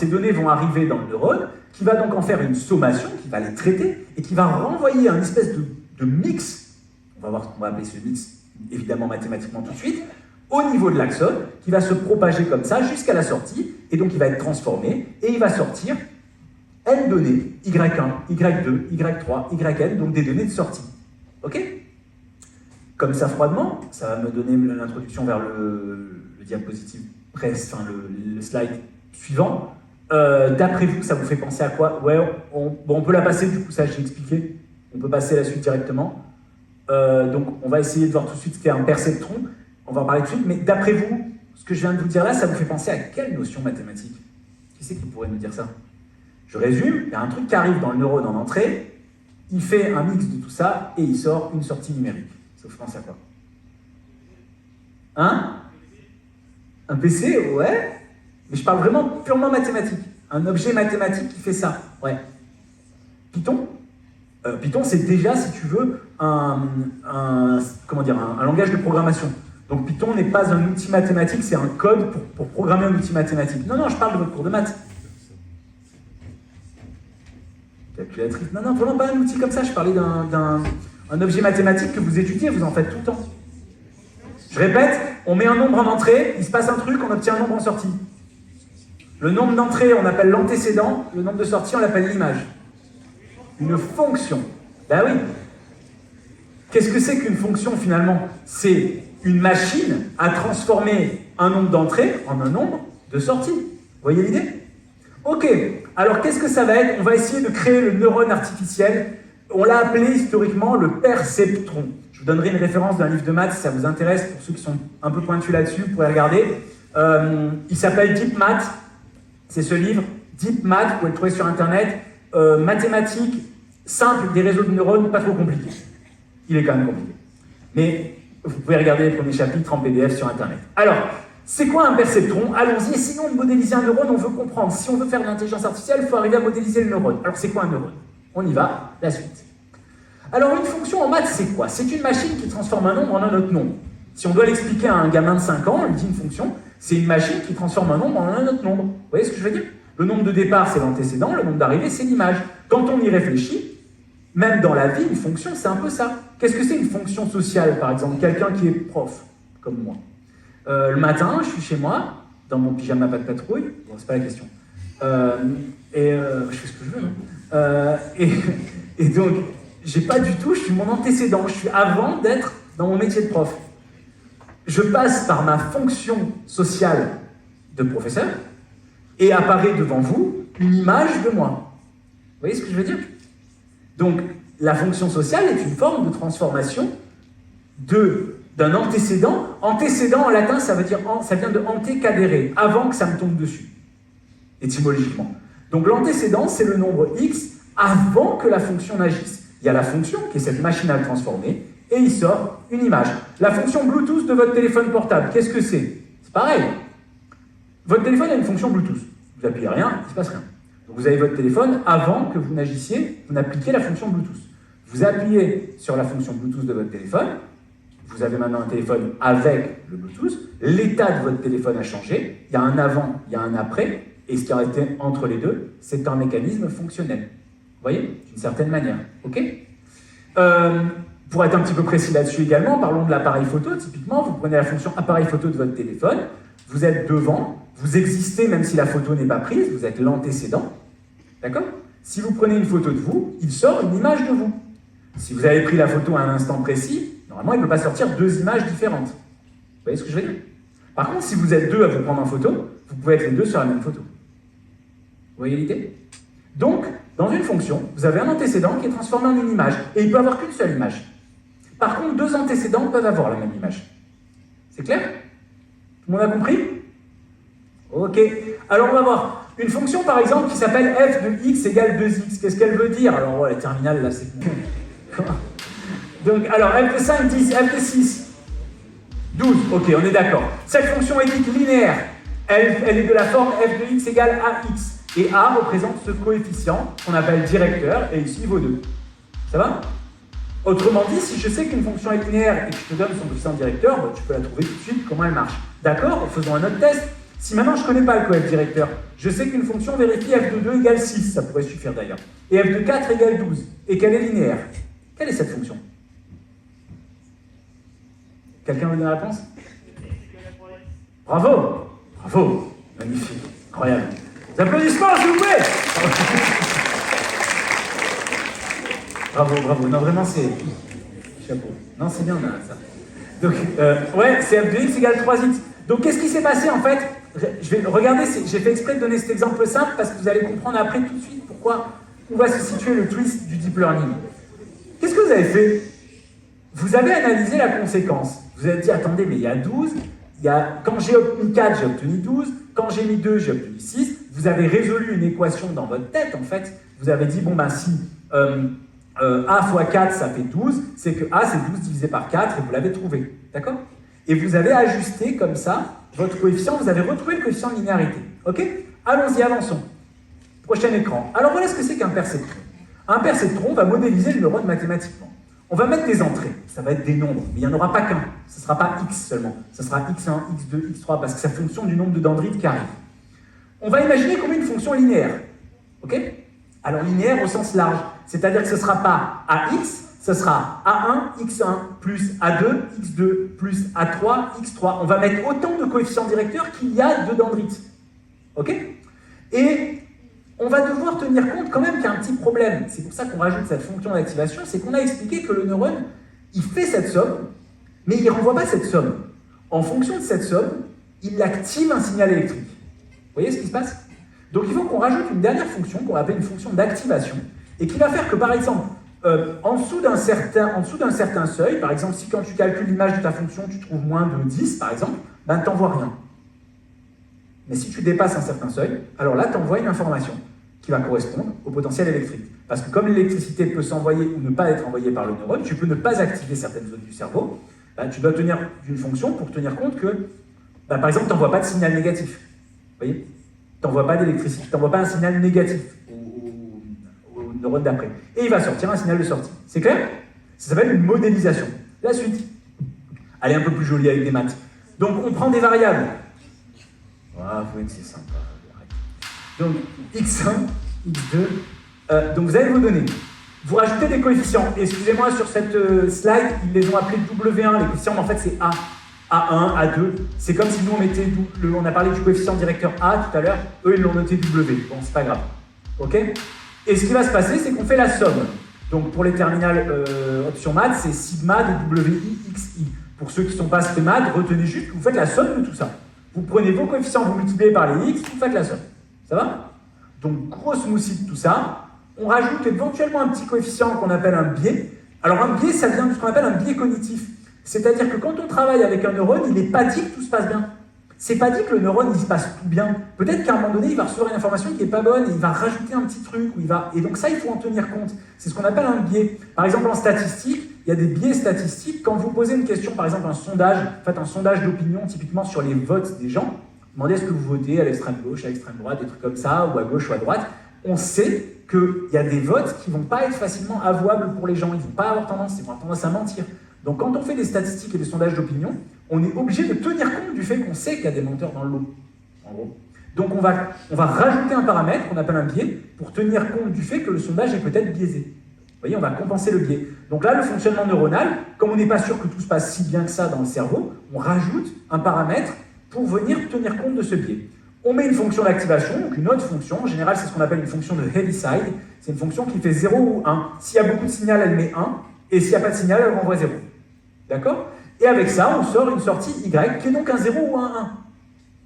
données vont arriver dans le neurone, qui va donc en faire une sommation, qui va les traiter, et qui va renvoyer un espèce de mix, on va appeler ce mix évidemment mathématiquement tout de suite, au niveau de l'axone, qui va se propager comme ça jusqu'à la sortie, et donc il va être transformé, et il va sortir n données, y1, y2, y3, yn, donc des données de sortie. Ok? Comme ça froidement, ça va me donner l'introduction vers le diapositive enfin le slide suivant. D'après vous, ça vous fait penser à quoi? Ouais, on peut la passer, du coup, ça j'ai expliqué. On peut passer la suite directement. Donc, on va essayer de voir tout de suite ce qu'est un perceptron. On va en parler tout de suite, mais d'après vous, ce que je viens de vous dire là, ça vous fait penser à quelle notion mathématique? Qui c'est qui pourrait nous dire ça? Je résume, il y a un truc qui arrive dans le neurone en entrée, il fait un mix de tout ça, et il sort une sortie numérique. Ça vous fait penser à quoi? Hein? Un PC? Ouais. Mais je parle vraiment purement mathématique. Un objet mathématique qui fait ça. Ouais. Python? Python, c'est déjà, si tu veux, un langage de programmation. Donc Python n'est pas un outil mathématique, c'est un code pour programmer un outil mathématique. Non, je parle de votre cours de maths. Calculatrice. Non, vraiment pas un outil comme ça. Je parlais d'un objet mathématique que vous étudiez, vous en faites tout le temps. Je répète, on met un nombre en entrée, il se passe un truc, on obtient un nombre en sortie. Le nombre d'entrée, on appelle l'antécédent, le nombre de sorties, on l'appelle l'image. Une fonction. Ben oui. Qu'est-ce que c'est qu'une fonction finalement? C'est une machine à transformer un nombre d'entrées en un nombre de sorties. Vous voyez l'idée? Ok. Alors qu'est-ce que ça va être? On va essayer de créer le neurone artificiel. On l'a appelé historiquement le perceptron. Je vous donnerai une référence d'un livre de maths si ça vous intéresse. Pour ceux qui sont un peu pointus là-dessus, vous pourrez regarder. Il s'appelle Deep Math. C'est ce livre. Deep Math, vous pouvez le trouver sur Internet. Mathématiques simples des réseaux de neurones, pas trop compliqué. Il est quand même compliqué. Mais vous pouvez regarder les premiers chapitres en PDF sur Internet. Alors, c'est quoi un perceptron? Allons-y, essayons de modéliser un neurone, on veut comprendre. Si on veut faire de l'intelligence artificielle, il faut arriver à modéliser le neurone. Alors, c'est quoi un neurone? On y va, la suite. Alors, une fonction en maths, c'est quoi? C'est une machine qui transforme un nombre en un autre nombre. Si on doit l'expliquer à un gamin de 5 ans, on lui dit une fonction, c'est une machine qui transforme un nombre en un autre nombre. Vous voyez ce que je veux dire? Le nombre de départ, c'est l'antécédent, le nombre d'arrivée, c'est l'image. Quand on y réfléchit, même dans la vie, une fonction, c'est un peu ça. Qu'est-ce que c'est une fonction sociale, par exemple? Quelqu'un qui est prof, comme moi. Le matin, je suis chez moi, dans mon pyjama pas de patrouille. Bon, c'est pas la question. Je fais ce que je veux, hein. Et donc, j'ai pas du tout, je suis mon antécédent. Je suis avant d'être dans mon métier de prof. Je passe par ma fonction sociale de professeur et apparaît devant vous une image de moi. Vous voyez ce que je veux dire? Donc, la fonction sociale est une forme de transformation d'un antécédent. Antécédent, en latin, ça vient de ante cadere, avant que ça me tombe dessus, étymologiquement. Donc, l'antécédent, c'est le nombre x avant que la fonction n'agisse. Il y a la fonction, qui est cette machine à le transformer, et il sort une image. La fonction Bluetooth de votre téléphone portable, qu'est-ce que c'est? C'est pareil. Votre téléphone a une fonction Bluetooth. Vous n'appuyez rien, il ne se passe rien. Donc vous avez votre téléphone avant que vous n'agissiez, vous n'appliquiez la fonction Bluetooth. Vous appuyez sur la fonction Bluetooth de votre téléphone, vous avez maintenant un téléphone avec le Bluetooth, l'état de votre téléphone a changé, il y a un avant, il y a un après, et ce qui a été entre les deux, c'est un mécanisme fonctionnel. Vous voyez? D'une certaine manière. Ok? Pour être un petit peu précis là-dessus également, parlons de l'appareil photo. Typiquement, vous prenez la fonction appareil photo de votre téléphone, vous êtes devant, vous existez même si la photo n'est pas prise, vous êtes l'antécédent. D'accord? Si vous prenez une photo de vous, il sort une image de vous. Si vous avez pris la photo à un instant précis, normalement, il ne peut pas sortir deux images différentes. Vous voyez ce que je veux dire? Par contre, si vous êtes deux à vous prendre en photo, vous pouvez être les deux sur la même photo. Vous voyez l'idée? Donc, dans une fonction, vous avez un antécédent qui est transformé en une image, et il ne peut avoir qu'une seule image. Par contre, deux antécédents peuvent avoir la même image. C'est clair? Tout le monde a compris? Ok. Alors, on va voir. Une fonction, par exemple, qui s'appelle f de x égale 2x. Qu'est-ce qu'elle veut dire? Alors, la terminale, là, c'est... Donc, alors, f de 5, 10, f de 6, 12. Ok, on est d'accord. Cette fonction est dite linéaire. Elle est de la forme f de x égale ax. Et a représente ce coefficient qu'on appelle directeur, et ici, il vaut 2. Ça va? Autrement dit, si je sais qu'une fonction est linéaire et que je te donne son coefficient directeur, bah, tu peux la trouver tout de suite, comment elle marche. D'accord? Faisons un autre test. Si maintenant je ne connais pas le coefficient directeur, je sais qu'une fonction vérifie f de 2 égale 6, ça pourrait suffire d'ailleurs, et f de 4 égale 12, et qu'elle est linéaire. Quelle est cette fonction? Quelqu'un veut donner la réponse? Bravo! Bravo! Magnifique! Incroyable! Des applaudissements, s'il vous plaît! Bravo, bravo. Non, vraiment, c'est... Chapeau. Non, c'est bien, ça. Donc, ouais, c'est f de x égale 3x. Donc, qu'est-ce qui s'est passé, en fait? Je vais regarder, j'ai fait exprès de donner cet exemple simple parce que vous allez comprendre après tout de suite où va se situer le twist du deep learning. Qu'est-ce que vous avez fait? Vous avez analysé la conséquence. Vous avez dit, attendez, mais il y a 12, quand j'ai obtenu 4, j'ai obtenu 12, quand j'ai mis 2, j'ai obtenu 6. Vous avez résolu une équation dans votre tête, en fait. Vous avez dit, bon, ben si A fois 4, ça fait 12, c'est que A, c'est 12 divisé par 4, et vous l'avez trouvé. D'accord? Et vous avez ajusté comme ça votre coefficient, vous avez retrouvé le coefficient de linéarité. Ok? Allons-y, avançons. Prochain écran. Alors voilà ce que c'est qu'un perceptron. Un perceptron va modéliser le neurone mathématiquement. On va mettre des entrées, ça va être des nombres, mais il n'y en aura pas qu'un. Ce ne sera pas x seulement, ce sera x1, x2, x3, parce que c'est la fonction du nombre de dendrites qui arrive. On va imaginer comme une fonction linéaire. Ok? Alors linéaire au sens large, c'est-à-dire que ce ne sera pas ax, ce sera A1, X1, plus A2, X2, plus A3, X3. On va mettre autant de coefficients directeurs qu'il y a de dendrites. Ok? Et on va devoir tenir compte quand même qu'il y a un petit problème. C'est pour ça qu'on rajoute cette fonction d'activation, c'est qu'on a expliqué que le neurone, il fait cette somme, mais il ne renvoie pas cette somme. En fonction de cette somme, il active un signal électrique. Vous voyez ce qui se passe? Donc il faut qu'on rajoute une dernière fonction qu'on appelle une fonction d'activation, et qui va faire que, par exemple, en dessous d'un certain seuil, par exemple, si quand tu calcules l'image de ta fonction, tu trouves moins de 10, par exemple, ben tu n'envoies rien. Mais si tu dépasses un certain seuil, alors là, tu envoies une information qui va correspondre au potentiel électrique. Parce que comme l'électricité peut s'envoyer ou ne pas être envoyée par le neurone, tu peux ne pas activer certaines zones du cerveau, ben, tu dois tenir d'une fonction pour tenir compte que, ben, par exemple, tu n'envoies pas de signal négatif. Vous voyez? Tu n'envoies pas d'électricité, tu n'envoies pas un signal négatif au neurone d'après. Et il va sortir un signal de sortie. C'est clair? Ça s'appelle une modélisation. La suite. Elle est un peu plus jolie avec des maths. Donc, on prend des variables. Ah, vous voyez que c'est sympa. Donc, x1, x2. Donc, vous avez vos données. Vous rajoutez des coefficients. Excusez-moi, sur cette slide, ils les ont appelés W1. Les coefficients, mais en fait, c'est A. A1, A2. C'est comme si nous, on mettait... On a parlé du coefficient directeur A tout à l'heure. Eux, ils l'ont noté W. Bon, c'est pas grave. OK? Et ce qui va se passer, c'est qu'on fait la somme. Donc, pour les terminales option maths, c'est sigma de WI, XI. Pour ceux qui ne sont pas maths, retenez juste que vous faites la somme de tout ça. Vous prenez vos coefficients, vous multipliez par les x, vous faites la somme. Ça va? Donc, gros smoothie de tout ça. On rajoute éventuellement un petit coefficient qu'on appelle un biais. Alors, un biais, ça vient de ce qu'on appelle un biais cognitif. C'est-à-dire que quand on travaille avec un neurone, il n'est pas dit que tout se passe bien. C'est pas dit que le neurone, il se passe tout bien. Peut-être qu'à un moment donné, il va recevoir une information qui n'est pas bonne et il va rajouter un petit truc. Et donc ça, il faut en tenir compte. C'est ce qu'on appelle un biais. Par exemple, en statistique, il y a des biais statistiques. Quand vous posez une question, par exemple un sondage d'opinion, typiquement sur les votes des gens, demandez est-ce que vous votez à l'extrême gauche, à l'extrême droite, des trucs comme ça, ou à gauche ou à droite. On sait qu'il y a des votes qui ne vont pas être facilement avouables pour les gens. Ils ne vont pas avoir tendance, ils vont avoir tendance à mentir. Donc quand on fait des statistiques et des sondages d'opinion, on est obligé de tenir compte du fait qu'on sait qu'il y a des menteurs dans le lot, en gros. Donc on va rajouter un paramètre qu'on appelle un biais pour tenir compte du fait que le sondage est peut-être biaisé. Vous voyez, on va compenser le biais. Donc là, le fonctionnement neuronal, comme on n'est pas sûr que tout se passe si bien que ça dans le cerveau, on rajoute un paramètre pour venir tenir compte de ce biais. On met une fonction d'activation, donc une autre fonction. En général, c'est ce qu'on appelle une fonction de Heaviside. C'est une fonction qui fait 0 ou 1. S'il y a beaucoup de signal, elle met 1. Et s'il n'y a pas de signal, elle renvoie 0. D'accord? Et avec ça, on sort une sortie Y qui est donc un 0 ou un 1. Vous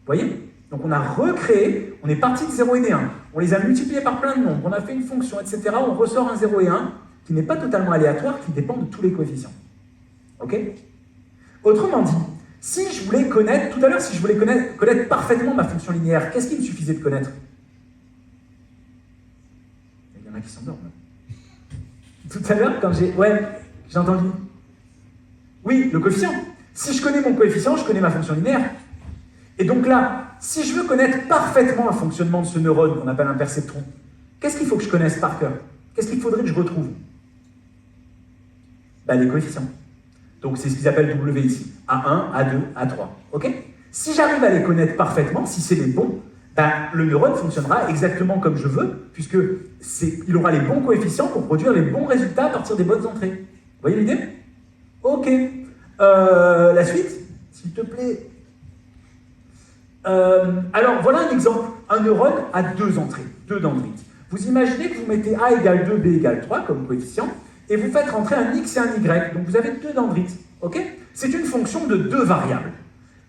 voyez? Donc on a recréé, on est parti de 0 et des 1. On les a multipliés par plein de nombres, on a fait une fonction, etc. On ressort un 0 et 1 qui n'est pas totalement aléatoire, qui dépend de tous les coefficients. Ok? Autrement dit, si je voulais connaître, tout à l'heure, si je voulais connaître parfaitement ma fonction linéaire, qu'est-ce qu'il me suffisait de connaître? Il y en a qui s'endorment. Tout à l'heure, quand j'ai... Ouais, j'ai entendu. Oui, le coefficient. Si je connais mon coefficient, je connais ma fonction linéaire. Et donc là, si je veux connaître parfaitement le fonctionnement de ce neurone qu'on appelle un perceptron, qu'est-ce qu'il faut que je connaisse par cœur? Qu'est-ce qu'il faudrait que je retrouve? Ben, les coefficients. Donc c'est ce qu'ils appellent W ici. A1, A2, A3. Ok? Si j'arrive à les connaître parfaitement, si c'est les bons, ben, le neurone fonctionnera exactement comme je veux, puisqu'il aura les bons coefficients pour produire les bons résultats à partir des bonnes entrées. Vous voyez l'idée? Ok. La suite, s'il te plaît. Alors, voilà un exemple. Un neurone a deux entrées, deux dendrites. Vous imaginez que vous mettez A égale 2, B égale 3 comme coefficient, et vous faites rentrer un x et un y. Donc vous avez deux dendrites. Ok? C'est une fonction de deux variables.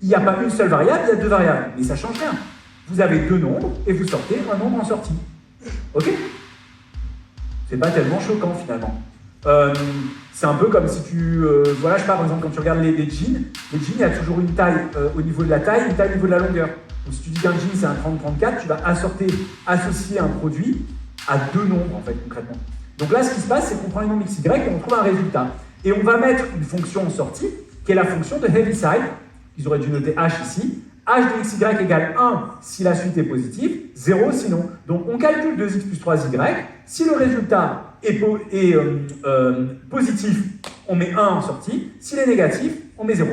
Il n'y a pas une seule variable, il y a deux variables. Mais ça ne change rien. Vous avez deux nombres et vous sortez un nombre en sortie. Ok? C'est pas tellement choquant finalement. C'est un peu comme si tu... voilà, je sais pas, par exemple, quand tu regardes les jeans, il y a toujours une taille au niveau de la taille, une taille au niveau de la longueur. Donc si tu dis qu'un jean c'est un 30-34, tu vas associer un produit à deux nombres en fait, concrètement. Donc là, ce qui se passe, c'est qu'on prend les nombres XY et on trouve un résultat. Et on va mettre une fonction en sortie, qui est la fonction de Heaviside. Ils auraient dû noter H ici. H de XY égale 1 si la suite est positive, 0 sinon. Donc on calcule 2x plus 3y. Si le résultat est positif, on met 1 en sortie. S'il est négatif, on met 0.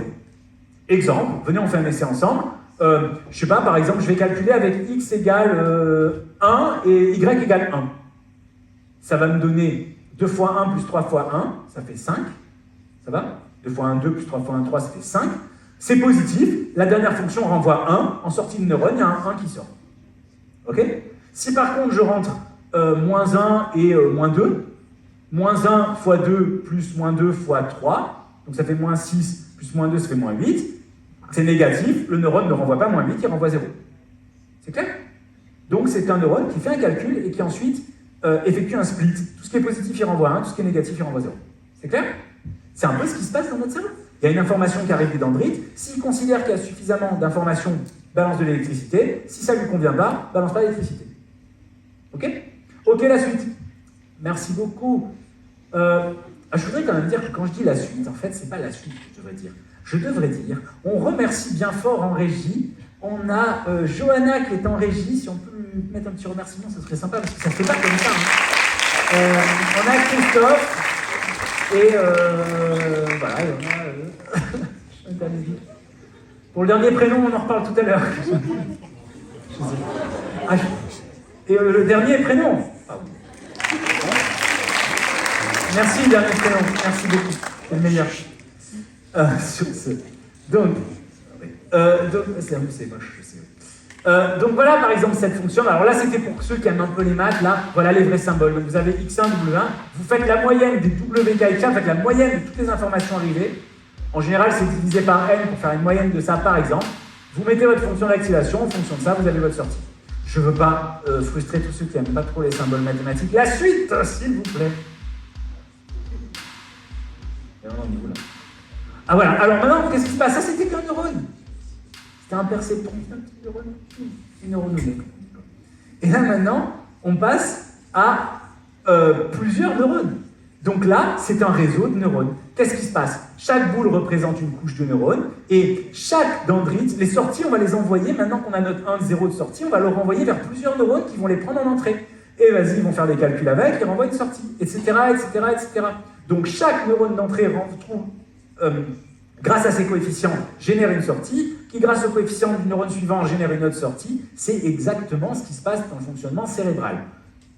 Exemple, venez, on fait un essai ensemble. Je sais pas, par exemple, je vais calculer avec x égale 1 et y égale 1. Ça va me donner 2 fois 1 plus 3 fois 1, ça fait 5. Ça va? 2 fois 1, 2 plus 3 fois 1, 3, ça fait 5. C'est positif, la dernière fonction renvoie 1, en sortie de neurone, il y a un 1 qui sort. Ok? Si par contre je rentre moins 1 et moins 2, moins 1 fois 2 plus moins 2 fois 3, donc ça fait moins 6 plus moins 2, ça fait moins 8, c'est négatif, le neurone ne renvoie pas moins 8, il renvoie 0. C'est clair? Donc c'est un neurone qui fait un calcul et qui ensuite effectue un split. Tout ce qui est positif, il renvoie 1, tout ce qui est négatif, il renvoie 0. C'est clair? C'est un peu ce qui se passe dans notre cerveau. Il y a une information qui arrive des dendrites. S'il considère qu'il y a suffisamment d'informations, balance de l'électricité. Si ça ne lui convient pas, balance pas l'électricité. Ok? Ok, la suite. Merci beaucoup. Je voudrais quand même dire que quand je dis la suite, en fait, c'est pas la suite que je devrais dire. Je devrais dire, on remercie bien fort en régie. On a Johanna qui est en régie. Si on peut lui mettre un petit remerciement, ça serait sympa, parce que ça ne fait pas comme ça. Hein. On a Christophe. Et voilà, on a... Pour le dernier prénom, on en reparle tout à l'heure. Et le dernier prénom. Merci, dernier prénom. Merci beaucoup. C'est le meilleur. Sur ce. Donc c'est moche, je sais. Donc voilà par exemple cette fonction. Alors là c'était pour ceux qui aiment un peu les maths, là voilà les vrais symboles. Donc vous avez x1, w1, vous faites la moyenne des wk, vous faites la moyenne de toutes les informations arrivées. En général c'est divisé par n pour faire une moyenne de ça par exemple. Vous mettez votre fonction d'activation, en fonction de ça vous avez votre sortie. Je ne veux pas frustrer tous ceux qui n'aiment pas trop les symboles mathématiques. La suite s'il vous plaît. Et on en est où là? Ah voilà, alors maintenant qu'est-ce qui se passe? Ça c'était qu'un neurone. C'est un perceptron, c'est un petit neurone, une neuronome. Et là maintenant, on passe à plusieurs neurones. Donc là, c'est un réseau de neurones. Qu'est-ce qui se passe? Chaque boule représente une couche de neurones, et chaque dendrite, les sorties, on va les envoyer, maintenant qu'on a notre 1, 0 de sortie, on va le renvoyer vers plusieurs neurones qui vont les prendre en entrée. Et vas-y, ils vont faire des calculs avec, ils renvoient une sortie, etc., etc., etc. Donc chaque neurone d'entrée grâce à ses coefficients, génère une sortie, qui grâce au coefficient du neurone suivant génère une autre sortie. C'est exactement ce qui se passe dans le fonctionnement cérébral.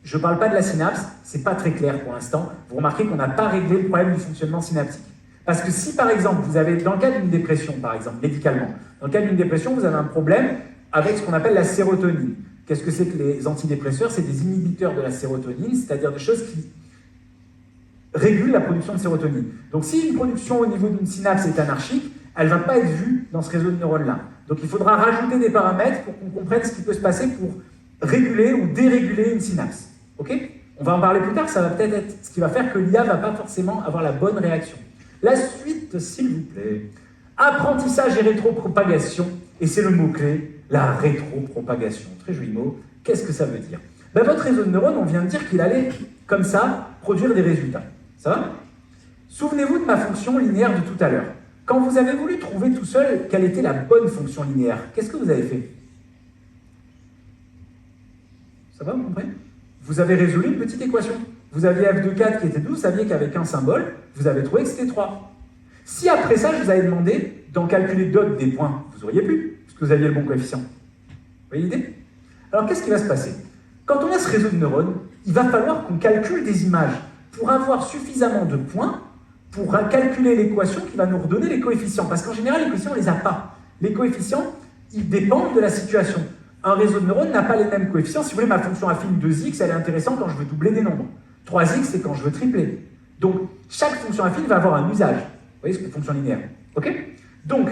Je ne parle pas de la synapse, c'est pas très clair pour l'instant. Vous remarquez qu'on n'a pas réglé le problème du fonctionnement synaptique. Parce que si par exemple, vous avez, dans le cas d'une dépression par exemple, médicalement, dans le cas d'une dépression, vous avez un problème avec ce qu'on appelle la sérotonine. Qu'est-ce que c'est que les antidépresseurs? C'est des inhibiteurs de la sérotonine, c'est-à-dire des choses qui régule la production de sérotonine. Donc si une production au niveau d'une synapse est anarchique, elle ne va pas être vue dans ce réseau de neurones-là. Donc il faudra rajouter des paramètres pour qu'on comprenne ce qui peut se passer pour réguler ou déréguler une synapse. Ok? On va en parler plus tard, ça va peut-être être ce qui va faire que l'IA ne va pas forcément avoir la bonne réaction. La suite, s'il vous plaît. Apprentissage et rétropropagation, et c'est le mot-clé, la rétropropagation. Très joli mot. Qu'est-ce que ça veut dire? Ben, votre réseau de neurones, on vient de dire qu'il allait, comme ça, produire des résultats. Ça va? Souvenez-vous de ma fonction linéaire de tout à l'heure. Quand vous avez voulu trouver tout seul quelle était la bonne fonction linéaire, qu'est-ce que vous avez fait? Ça va, vous comprenez? Vous avez résolu une petite équation. Vous aviez f de 4 qui était 12, vous saviez qu'avec un symbole, vous avez trouvé que c'était 3. Si après ça, je vous avais demandé d'en calculer d'autres des points, vous auriez pu, parce que vous aviez le bon coefficient. Vous voyez l'idée? Alors qu'est-ce qui va se passer? Quand on a ce réseau de neurones, il va falloir qu'on calcule des images pour avoir suffisamment de points pour calculer l'équation qui va nous redonner les coefficients. Parce qu'en général, les coefficients, on ne les a pas. Les coefficients, ils dépendent de la situation. Un réseau de neurones n'a pas les mêmes coefficients. Si vous voulez, ma fonction affine 2x, elle est intéressante quand je veux doubler des nombres. 3x, c'est quand je veux tripler. Donc, chaque fonction affine va avoir un usage. Vous voyez, c'est une fonction linéaire. OK? Donc,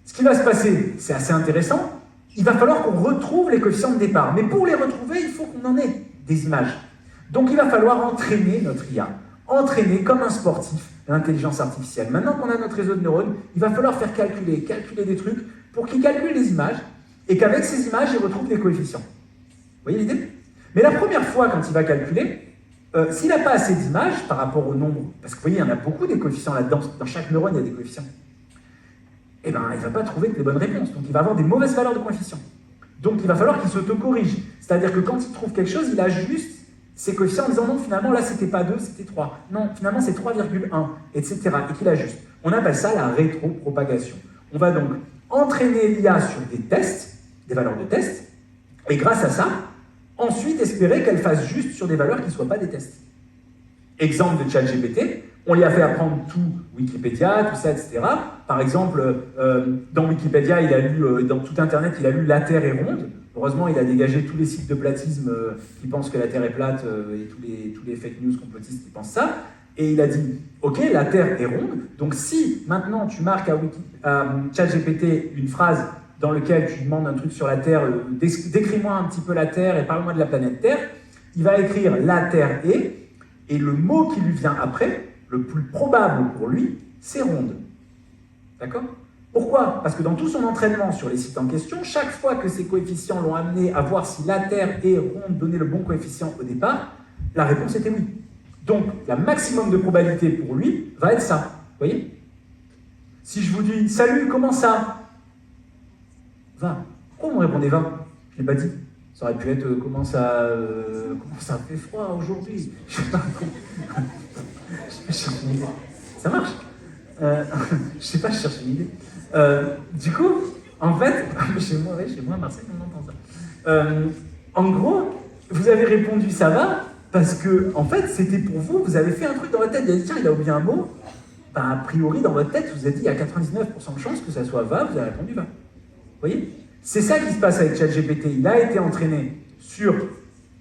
ce qui va se passer, c'est assez intéressant. Il va falloir qu'on retrouve les coefficients de départ. Mais pour les retrouver, il faut qu'on en ait des images. Donc, il va falloir entraîner notre IA. Entraîner comme un sportif l'intelligence artificielle. Maintenant qu'on a notre réseau de neurones, il va falloir faire calculer des trucs pour qu'il calcule les images et qu'avec ces images, il retrouve des coefficients. Vous voyez l'idée? Mais la première fois, quand il va calculer, s'il n'a pas assez d'images par rapport au nombre, parce que vous voyez, il y en a beaucoup des coefficients là-dedans, dans chaque neurone, il y a des coefficients, eh bien, il ne va pas trouver les bonnes réponses. Donc, il va avoir des mauvaises valeurs de coefficients. Donc, il va falloir qu'il s'auto-corrige. C'est-à-dire que quand il trouve quelque chose, il ajuste ses coefficients en disant non, finalement, là, c'était pas 2, c'était 3. Non, finalement, c'est 3,1, etc. Et qu'il ajuste. On appelle ça la rétropropagation. On va donc entraîner l'IA sur des tests, des valeurs de tests, et grâce à ça, ensuite espérer qu'elle fasse juste sur des valeurs qui ne soient pas des tests. Exemple de ChatGPT, on lui a fait apprendre tout Wikipédia, tout ça, etc. Par exemple, dans Wikipédia, il a lu, dans tout Internet, il a lu La Terre est ronde. Heureusement, il a dégagé tous les sites de platisme qui pensent que la Terre est plate et tous les fake news complotistes qui pensent ça. Et il a dit, ok, la Terre est ronde, donc si maintenant tu marques à ChatGPT une phrase dans laquelle tu demandes un truc sur la Terre, décris-moi un petit peu la Terre et parle-moi de la planète Terre, il va écrire « la Terre est », et le mot qui lui vient après, le plus probable pour lui, c'est « ronde ». D'accord? Pourquoi? Parce que dans tout son entraînement sur les sites en question, chaque fois que ses coefficients l'ont amené à voir si la Terre est ronde, donner le bon coefficient au départ, la réponse était oui. Donc, la maximum de probabilité pour lui va être ça. Vous voyez? Si je vous dis « Salut, comment ça ?» Va. Pourquoi vous me répondez 20? Je ne l'ai pas dit. Ça aurait pu être comment ça fait froid aujourd'hui. Je sais pas. Je cherche une idée. Ça marche. Je sais pas, je cherche une idée. Du coup, en fait, chez moi à Marseille, on entend ça. En gros, vous avez répondu ça va parce que, en fait, c'était pour vous, vous avez fait un truc dans votre tête. Vous avez dit, tiens, il a oublié un mot. Ben, a priori, dans votre tête, vous avez dit, il y a 99% de chances que ça soit va, vous avez répondu va. Vous voyez? C'est ça qui se passe avec ChatGPT. Il a été entraîné sur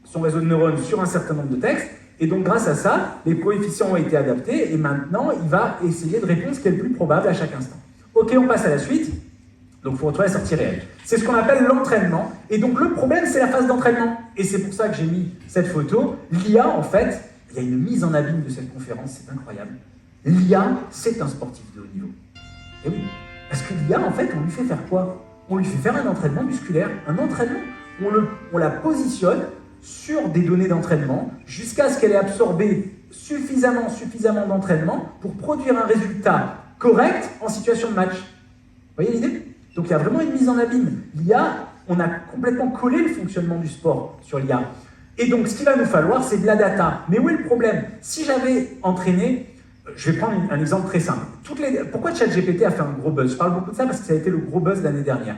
son réseau de neurones sur un certain nombre de textes, et donc grâce à ça, les coefficients ont été adaptés, et maintenant, il va essayer de répondre ce qui est le plus probable à chaque instant. Ok, on passe à la suite. Donc, il faut retrouver la sortie réelle. C'est ce qu'on appelle l'entraînement, et donc le problème, c'est la phase d'entraînement. Et c'est pour ça que j'ai mis cette photo. L'IA, en fait, il y a une mise en abîme de cette conférence, c'est incroyable. L'IA, c'est un sportif de haut niveau. Et oui, parce que l'IA, en fait, on lui fait faire quoi? On lui fait faire un entraînement musculaire, un entraînement. On la positionne sur des données d'entraînement jusqu'à ce qu'elle ait absorbé suffisamment d'entraînement pour produire un résultat correct en situation de match. Vous voyez l'idée? Donc il y a vraiment une mise en abîme. L'IA, on a complètement collé le fonctionnement du sport sur l'IA. Et donc ce qu'il va nous falloir, c'est de la data. Mais où est le problème? Si j'avais entraîné... Je vais prendre un exemple très simple. Pourquoi ChatGPT a fait un gros buzz? Je parle beaucoup de ça parce que ça a été le gros buzz l'année dernière.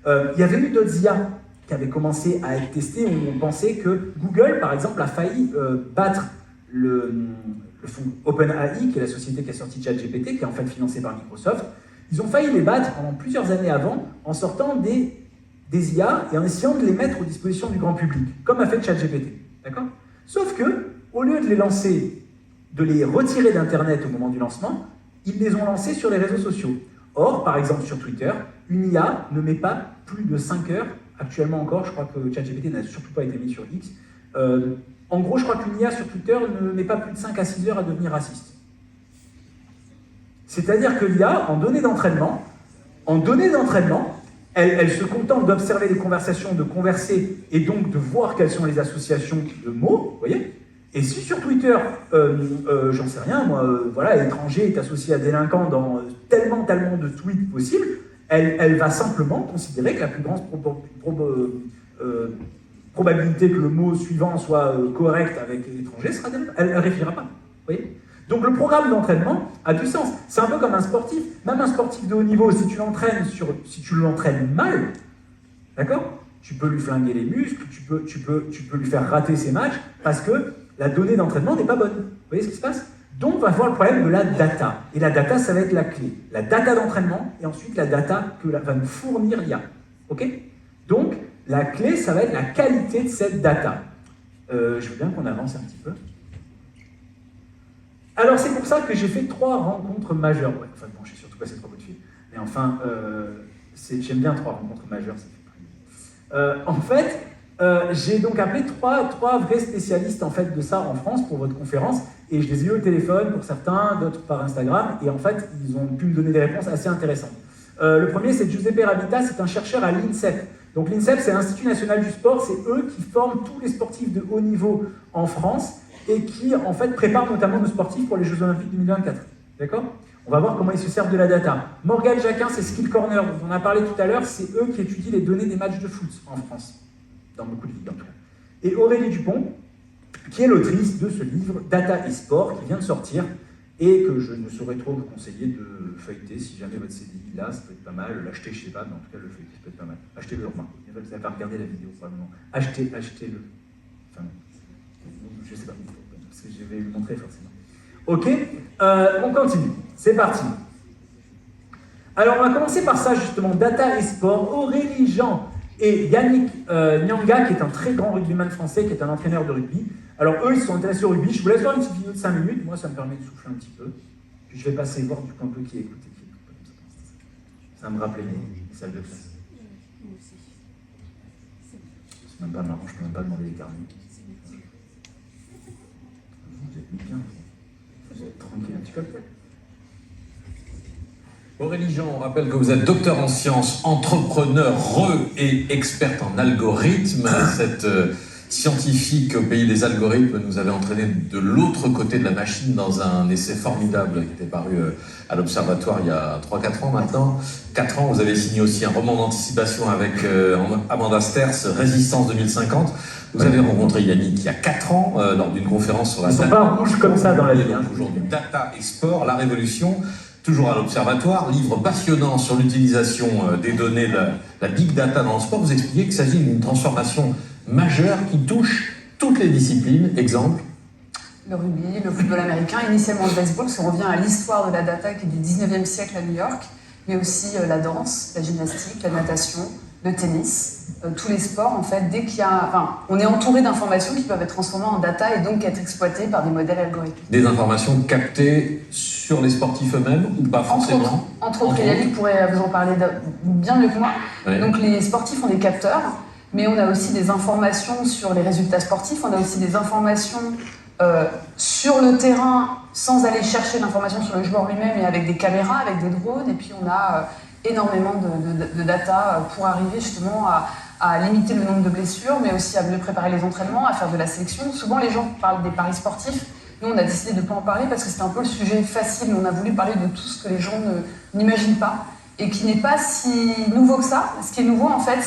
Il y avait eu d'autres IA qui avaient commencé à être testées où on pensait que Google, par exemple, a failli battre le fonds OpenAI, qui est la société qui a sorti ChatGPT, qui est en fait financée par Microsoft. Ils ont failli les battre pendant plusieurs années avant en sortant des IA et en essayant de les mettre aux dispositions du grand public, comme a fait ChatGPT. D'accord? Sauf que, au lieu de les lancer, de les retirer d'Internet au moment du lancement, ils les ont lancés sur les réseaux sociaux. Or, par exemple sur Twitter, une IA ne met pas plus de 5 heures, actuellement encore, je crois que ChatGPT n'a surtout pas été mis sur X. En gros, je crois qu'une IA sur Twitter ne met pas plus de 5 à 6 heures à devenir raciste. C'est-à-dire que l'IA, en données d'entraînement, elle se contente d'observer les conversations, de converser, et donc de voir quelles sont les associations de mots, vous voyez? Et si sur Twitter, j'en sais rien, moi, voilà, étranger est associé à délinquant dans tellement de tweets possibles, elle va simplement considérer que la plus grande probabilité que le mot suivant soit correct avec étranger sera délinquant. Elle ne réfléchira pas. Vous voyez? Donc le programme d'entraînement a du sens. C'est un peu comme un sportif. Même un sportif de haut niveau, si tu l'entraînes mal, d'accord? Tu peux lui flinguer les muscles, tu peux lui faire rater ses matchs parce que la donnée d'entraînement n'est pas bonne. Vous voyez ce qui se passe? Donc, on va voir le problème de la data. Et la data, ça va être la clé. La data d'entraînement et ensuite la data que va nous fournir l'IA. OK? Donc, la clé, ça va être la qualité de cette data. Je veux bien qu'on avance un petit peu. Alors c'est pour ça que j'ai fait 3 rencontres majeures. Ouais, enfin bon, j'ai surtout passé 3 coups de fil. Mais enfin, j'aime bien 3 rencontres majeures. En fait, j'ai donc appelé 3 vrais spécialistes en fait, de ça en France pour votre conférence. Et je les ai eu au téléphone pour certains, d'autres par Instagram. Et en fait, ils ont pu me donner des réponses assez intéressantes. Le premier, c'est Giuseppe Ravita, c'est un chercheur à l'INSEP. Donc l'INSEP, c'est l'Institut National du Sport. C'est eux qui forment tous les sportifs de haut niveau en France et qui, en fait, préparent notamment nos sportifs pour les Jeux Olympiques 2024. D'accord ? On va voir comment ils se servent de la data. Morgane Jacquin, c'est Skill Corner, dont on a parlé tout à l'heure. C'est eux qui étudient les données des matchs de foot en France. Dans beaucoup de ligues, en tout cas. Et Aurélie Dupont, qui est l'autrice de ce livre Data et Sport, qui vient de sortir, et que je ne saurais trop vous conseiller de feuilleter. Si jamais votre CDI là, ça peut être pas mal. L'acheter, je sais pas, mais en tout cas, le feuilleter, ça peut être pas mal. Achetez-le, remarquez. Vous n'avez pas regardé la vidéo, probablement. Achetez-le. Enfin, je sais pas, parce que je vais vous montrer forcément. Ok, on continue. C'est parti. Alors, on va commencer par ça, justement, Data et Sport. Aurélie Jean et Yannick Nyanga, qui est un très grand rugbyman français, qui est un entraîneur de rugby. Alors eux, ils sont intéressés au rugby. Je vous laisse voir une petite vidéo de 5 minutes. Moi, ça me permet de souffler un petit peu. Puis je vais passer voir du coup un peu qui écoute et qui écoute pas. Ça me rappelait les salles de classe. C'est même pas marrant, je peux même pas demander les carnets. Vous êtes mis bien. Vous êtes tranquille un petit peu. Aurélie Jean, on rappelle que vous êtes docteur en sciences, entrepreneur, et experte en algorithmes. Cette scientifique au pays des algorithmes nous avait entraîné de l'autre côté de la machine dans un essai formidable qui était paru à l'Observatoire il y a 3-4 ans maintenant. 4 ans, vous avez signé aussi un roman d'anticipation avec Amanda Sterz, Résistance 2050. Vous avez rencontré Yannick il y a 4 ans lors d'une conférence sur la data. Ils ne sont pas rouges comme ça dans la vie. Aujourd'hui, Data et Sport, la révolution. Toujours à l'Observatoire, livre passionnant sur l'utilisation des données, la big data dans le sport. Vous expliquez qu'il s'agit d'une transformation majeure qui touche toutes les disciplines. Exemple ? Le rugby, le football américain, initialement le baseball, parce qu'on revient à l'histoire de la data qui est du 19e siècle à New York, mais aussi la danse, la gymnastique, la natation, le tennis, tous les sports en fait, dès qu'il y a... Enfin, on est entouré d'informations qui peuvent être transformées en data et donc être exploitées par des modèles algorithmiques. Des informations captées sur les sportifs eux-mêmes ou pas forcément ? Entre autres, Yannick pourrait vous en parler bien mieux que moi. Oui. Donc les sportifs ont des capteurs, mais on a aussi des informations sur les résultats sportifs, on a aussi des informations sur le terrain sans aller chercher l'information sur le joueur lui-même et avec des caméras, avec des drones, et puis on a énormément de data pour arriver justement à limiter le nombre de blessures, mais aussi à mieux préparer les entraînements, à faire de la sélection. Souvent les gens parlent des paris sportifs, nous on a décidé de ne pas en parler parce que c'était un peu le sujet facile, on a voulu parler de tout ce que les gens n'imaginent pas et qui n'est pas si nouveau que ça. Ce qui est nouveau en fait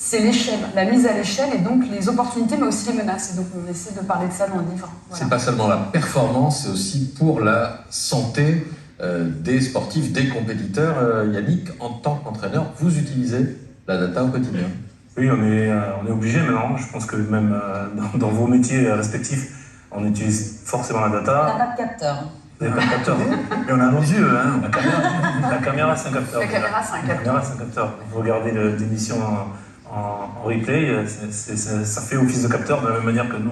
c'est l'échelle, la mise à l'échelle et donc les opportunités mais aussi les menaces. Et donc on essaie de parler de ça dans le livre. Voilà. C'est pas seulement la performance, c'est aussi pour la santé des sportifs, des compétiteurs. Yannick, en tant qu'entraîneur, vous utilisez la data au quotidien ? Oui, on est obligé maintenant. Je pense que même dans vos métiers respectifs, on utilise forcément la data. On n'a pas de capteur. Vous n'avez pas de capteur. Mais on a nos yeux, hein. La caméra, c'est un capteur. La caméra, c'est un capteur. La caméra, c'est un capteur. Vous regardez l'émission en replay, ça fait office de capteur de la même manière que nous,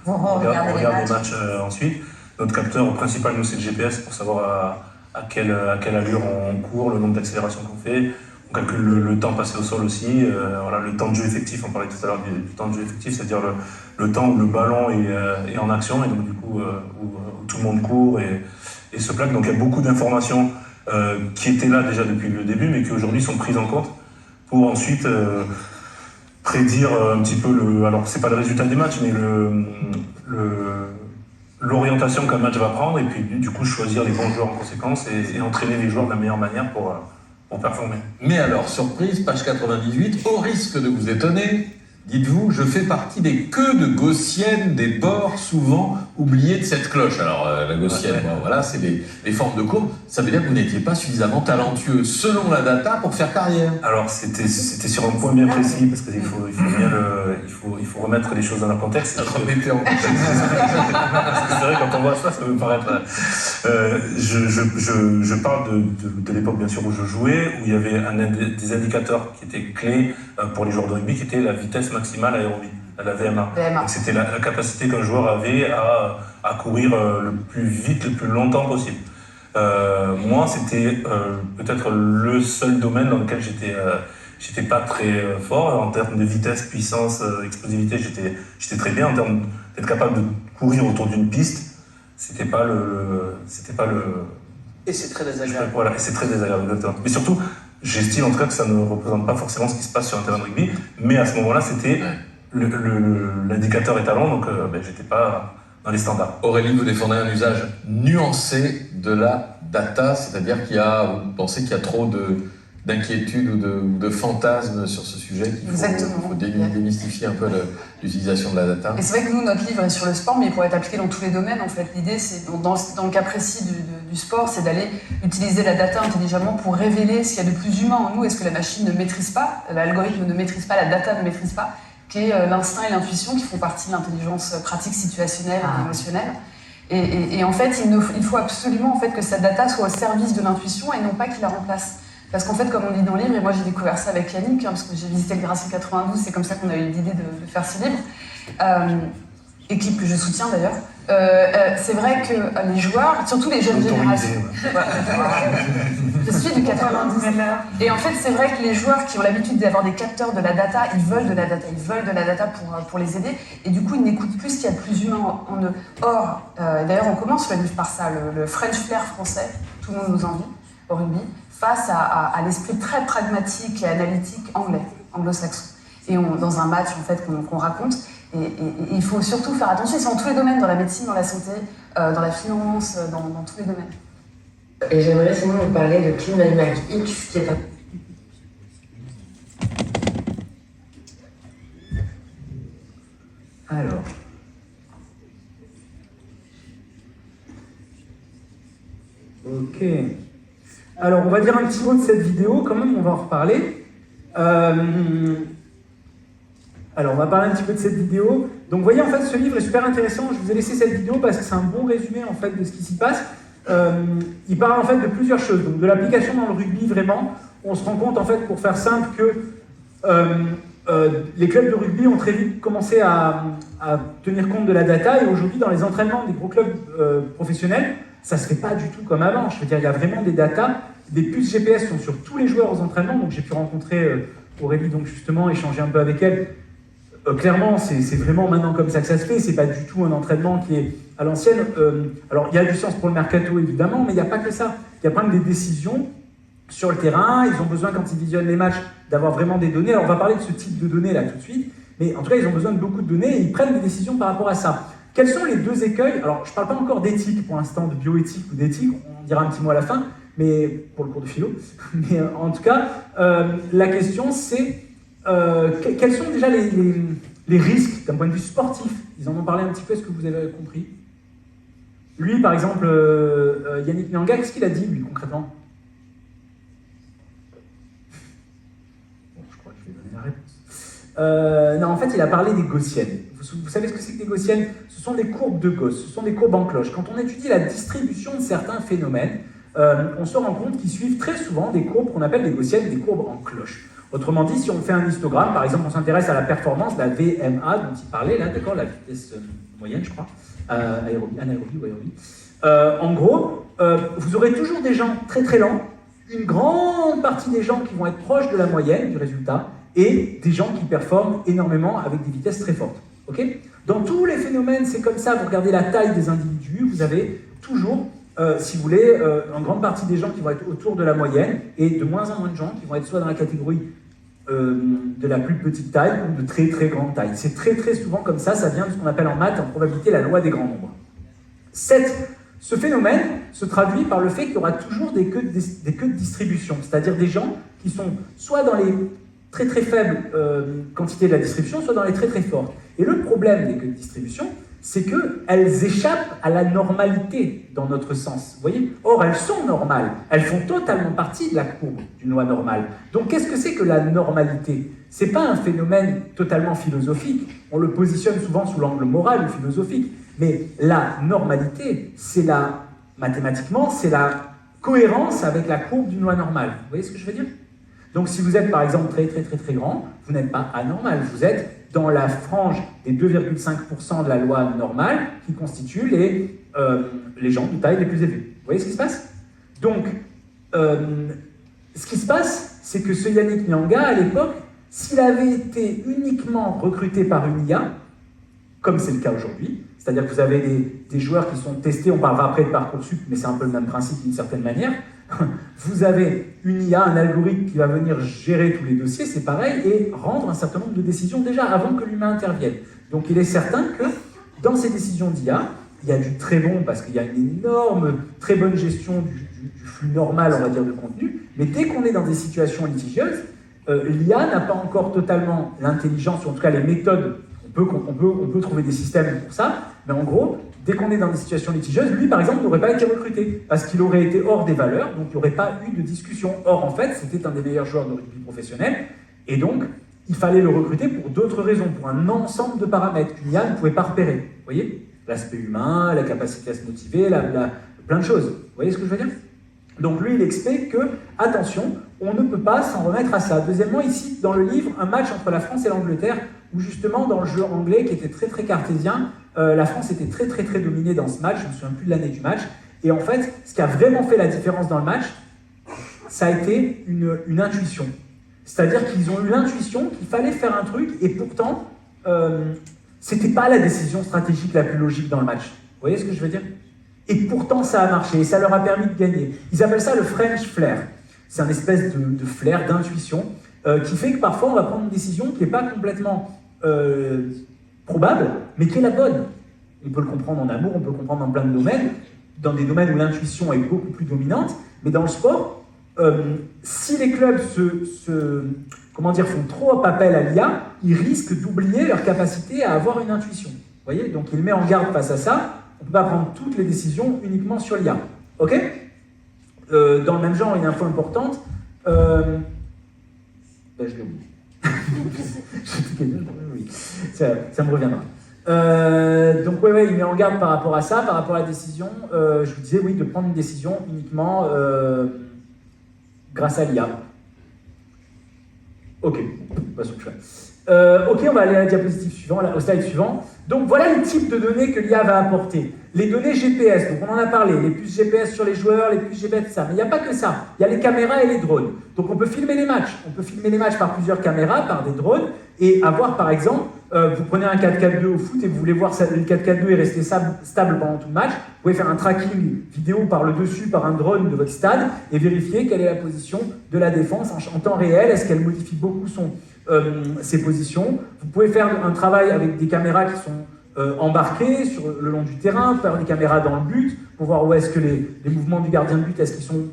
on regarde les matchs ensuite. Notre capteur principal, nous, c'est le GPS pour savoir à quelle allure on court, le nombre d'accélérations qu'on fait. On calcule le temps passé au sol aussi, voilà, le temps de jeu effectif, on parlait tout à l'heure du temps de jeu effectif, c'est-à-dire le temps où le ballon est en action et donc du coup où tout le monde court et se plaque. Donc il y a beaucoup d'informations qui étaient là déjà depuis le début mais qui aujourd'hui sont prises en compte pour ensuite prédire un petit peu alors c'est pas le résultat des matchs mais l'orientation qu'un match va prendre et puis du coup choisir les bons joueurs en conséquence et entraîner les joueurs de la meilleure manière pour performer. Mais alors, surprise, page 98, au risque de vous étonner, dites-vous, je fais partie des queues de gaussiennes des bords souvent oubliés de cette cloche. Alors, la gaussienne, bon, voilà, c'est les formes de courbe. Ça veut dire que vous n'étiez pas suffisamment talentueux, selon la data, pour faire carrière. Alors, c'était sur un point bien précis, parce qu'il il faut remettre les choses dans leur contexte. Remettez en contexte. C'est vrai, quand on voit ça, ça peut paraître... Je parle de l'époque, bien sûr, où je jouais, où il y avait des indicateurs qui étaient clés pour les joueurs de rugby, qui était la vitesse maximale aérobie, la VMA. Donc c'était la capacité qu'un joueur avait à à courir le plus vite, le plus longtemps possible. Moi, c'était peut-être le seul domaine dans lequel j'étais pas très fort. En termes de vitesse, puissance, explosivité, j'étais très bien. En termes d'être capable de courir autour d'une piste, c'était pas le. Et c'est très désagréable. Voilà, et c'est très désagréable, exactement. Mais surtout, j'estime en tout cas que ça ne représente pas forcément ce qui se passe sur un terrain de rugby, mais à ce moment-là, c'était l'indicateur étalon, donc j'étais pas dans les standards. Aurélie, vous défendez un usage nuancé de la data, c'est-à-dire vous pensez qu'il y a trop d'inquiétudes ou de fantasmes sur ce sujet, qu'il faut démystifier un peu l'utilisation de la data. Et c'est vrai que nous, notre livre est sur le sport, mais il pourrait être appliqué dans tous les domaines. En fait, l'idée, c'est dans le cas précis du sport, c'est d'aller utiliser la data intelligemment pour révéler ce qu'il y a de plus humain en nous et ce que la machine ne maîtrise pas, l'algorithme ne maîtrise pas, la data ne maîtrise pas, qui est l'instinct et l'intuition qui font partie de l'intelligence pratique, situationnelle et émotionnelle. Et en fait, il faut absolument en fait, que cette data soit au service de l'intuition et non pas qu'il la remplace. Parce qu'en fait, comme on dit dans le livre, et moi j'ai découvert ça avec Yannick, parce que j'ai visité le Gracie 92, c'est comme ça qu'on a eu l'idée de faire ce livre, équipe que je soutiens d'ailleurs, c'est vrai que les joueurs, surtout les jeunes générations, je suis du 92, et en fait c'est vrai que les joueurs qui ont l'habitude d'avoir des capteurs de la data, ils veulent de la data pour les aider, et du coup ils n'écoutent plus ce qu'il y a de plus humain en eux. Or, d'ailleurs on commence le livre par ça, le French flair français, tout le monde nous envie, au rugby, face à l'esprit très pragmatique et analytique anglo-saxon. Et dans un match en fait, qu'on raconte, et il faut surtout faire attention, c'est dans tous les domaines, dans la médecine, dans la santé, dans la finance, dans tous les domaines. Et j'aimerais sinon vous parler de Clean My Mac X, qui est un... Alors... Ok. Alors, on va dire un petit mot de cette vidéo, quand même, on va en reparler. Alors, on va parler un petit peu de cette vidéo. Donc, vous voyez, en fait, ce livre est super intéressant. Je vous ai laissé cette vidéo parce que c'est un bon résumé, en fait, de ce qui s'y passe. Il parle, en fait, de plusieurs choses. Donc, de l'application dans le rugby, vraiment. On se rend compte, en fait, pour faire simple, que les clubs de rugby ont très vite commencé à tenir compte de la data. Et aujourd'hui, dans les entraînements des gros clubs professionnels, ça se fait pas du tout comme avant. Je veux dire, il y a vraiment des datas. Des puces GPS sont sur tous les joueurs aux entraînements. Donc, j'ai pu rencontrer Aurélie, donc justement, échanger un peu avec elle. Clairement, c'est vraiment maintenant comme ça que ça se fait. C'est pas du tout un entraînement qui est à l'ancienne. Alors, il y a du sens pour le mercato, évidemment, mais il n'y a pas que ça. Il y a plein de décisions sur le terrain. Ils ont besoin, quand ils visionnent les matchs, d'avoir vraiment des données. Alors, on va parler de ce type de données là tout de suite. Mais en tout cas, ils ont besoin de beaucoup de données et ils prennent des décisions par rapport à ça. Quels sont les deux écueils? Alors, je ne parle pas encore d'éthique pour l'instant, de bioéthique ou d'éthique, on dira un petit mot à la fin, mais pour le cours de philo. Mais en tout cas, la question c'est quels sont déjà les risques d'un point de vue sportif? Ils en ont parlé un petit peu, est-ce que vous avez compris? Lui, par exemple, Yannick Nyanga, qu'est-ce qu'il a dit, lui, concrètement? Bon, je crois que je vais donner la réponse. Non, en fait, il a parlé des gaussiennes. Vous savez ce que c'est que des gaussiennes? Ce sont des courbes de Gauss, ce sont des courbes en cloche. Quand on étudie la distribution de certains phénomènes, on se rend compte qu'ils suivent très souvent des courbes qu'on appelle des gaussiennes, des courbes en cloche. Autrement dit, si on fait un histogramme, par exemple, on s'intéresse à la performance, la VMA dont il parlait, là, d'accord, la vitesse moyenne, je crois, anaérobie ou aérobie. En gros, vous aurez toujours des gens très très lents, une grande partie des gens qui vont être proches de la moyenne du résultat, et des gens qui performent énormément avec des vitesses très fortes. Okay, dans tous les phénomènes, c'est comme ça, vous regardez la taille des individus, vous avez toujours, si vous voulez, en grande partie des gens qui vont être autour de la moyenne, et de moins en moins de gens qui vont être soit dans la catégorie de la plus petite taille ou de très très grande taille. C'est très très souvent comme ça vient de ce qu'on appelle en maths, en probabilité, la loi des grands nombres. Ce phénomène se traduit par le fait qu'il y aura toujours des queues de distribution, c'est-à-dire des gens qui sont soit dans les très très faibles quantités de la distribution, soit dans les très très fortes. Et le problème des queues de distribution, c'est qu'elles échappent à la normalité dans notre sens. Vous voyez? Or, elles sont normales. Elles font totalement partie de la courbe d'une loi normale. Donc, qu'est-ce que c'est que la normalité? Ce n'est pas un phénomène totalement philosophique. On le positionne souvent sous l'angle moral ou philosophique. Mais la normalité, mathématiquement, c'est la cohérence avec la courbe d'une loi normale. Vous voyez ce que je veux dire? Donc, si vous êtes, par exemple, très très très très grand, vous n'êtes pas anormal. Vous êtes dans la frange des 2,5% de la loi normale qui constituent les gens de taille les plus élevées. Vous voyez ce qui se passe? Donc, ce qui se passe, c'est que ce Yannick Nyanga, à l'époque, s'il avait été uniquement recruté par une IA, comme c'est le cas aujourd'hui, c'est-à-dire que vous avez des joueurs qui sont testés, on parlera après de Parcoursup, mais c'est un peu le même principe d'une certaine manière, vous avez une IA, un algorithme qui va venir gérer tous les dossiers, c'est pareil, et rendre un certain nombre de décisions déjà avant que l'humain intervienne. Donc il est certain que dans ces décisions d'IA, il y a du très bon, parce qu'il y a une énorme, très bonne gestion du flux normal, on va dire, de contenu, mais dès qu'on est dans des situations litigieuses, l'IA n'a pas encore totalement l'intelligence, ou en tout cas les méthodes. On peut trouver des systèmes pour ça, mais en gros, dès qu'on est dans des situations litigieuses, lui, par exemple, n'aurait pas été recruté, parce qu'il aurait été hors des valeurs, donc il n'y aurait pas eu de discussion. Or, en fait, c'était un des meilleurs joueurs de rugby professionnel, et donc, il fallait le recruter pour d'autres raisons, pour un ensemble de paramètres qu'une IA ne pouvait pas repérer. Vous voyez? L'aspect humain, la capacité à se motiver, plein de choses. Vous voyez ce que je veux dire? Donc lui, il explique que, attention, on ne peut pas s'en remettre à ça. Deuxièmement, il cite dans le livre un match entre la France et l'Angleterre, où justement, dans le jeu anglais, qui était très très cartésien, la France était très très très dominée dans ce match, je ne me souviens plus de l'année du match, et en fait, ce qui a vraiment fait la différence dans le match, ça a été une intuition. C'est-à-dire qu'ils ont eu l'intuition qu'il fallait faire un truc, et pourtant, c'était pas la décision stratégique la plus logique dans le match. Vous voyez ce que je veux dire? Et pourtant, ça a marché, et ça leur a permis de gagner. Ils appellent ça le French flair. C'est un espèce de flair, d'intuition, qui fait que parfois, on va prendre une décision qui n'est pas complètement probable, mais qui est la bonne. On peut le comprendre en amour, on peut le comprendre dans plein de domaines, dans des domaines où l'intuition est beaucoup plus dominante, mais dans le sport, si les clubs font trop appel à l'IA, ils risquent d'oublier leur capacité à avoir une intuition. Vous voyez? Donc il met en garde face à ça. On ne peut pas prendre toutes les décisions uniquement sur l'IA. Ok? Dans le même genre, une info importante. Je l'ai oublié. Oui, ça me reviendra. Donc ouais, il met en garde par rapport à ça, par rapport à la décision. Je vous disais, oui, de prendre une décision uniquement grâce à l'IA. Ok, passons au choix. Ok, on va aller à la diapositive suivante, au slide suivant. Donc voilà les types de données que l'IA va apporter. Les données GPS, donc on en a parlé, les puces GPS sur les joueurs, les puces GPS, ça. Mais il n'y a pas que ça, il y a les caméras et les drones. Donc on peut filmer les matchs. On peut filmer les matchs par plusieurs caméras, par des drones, et avoir par exemple, vous prenez un 4-4-2 au foot et vous voulez voir si le 4-4-2 est resté stable pendant tout le match, vous pouvez faire un tracking vidéo par le dessus, par un drone de votre stade, et vérifier quelle est la position de la défense en temps réel, est-ce qu'elle modifie beaucoup ses positions. Vous pouvez faire un travail avec des caméras qui sont embarquées sur le long du terrain, faire des caméras dans le but, pour voir où est-ce que les mouvements du gardien de but, est-ce qu'ils sont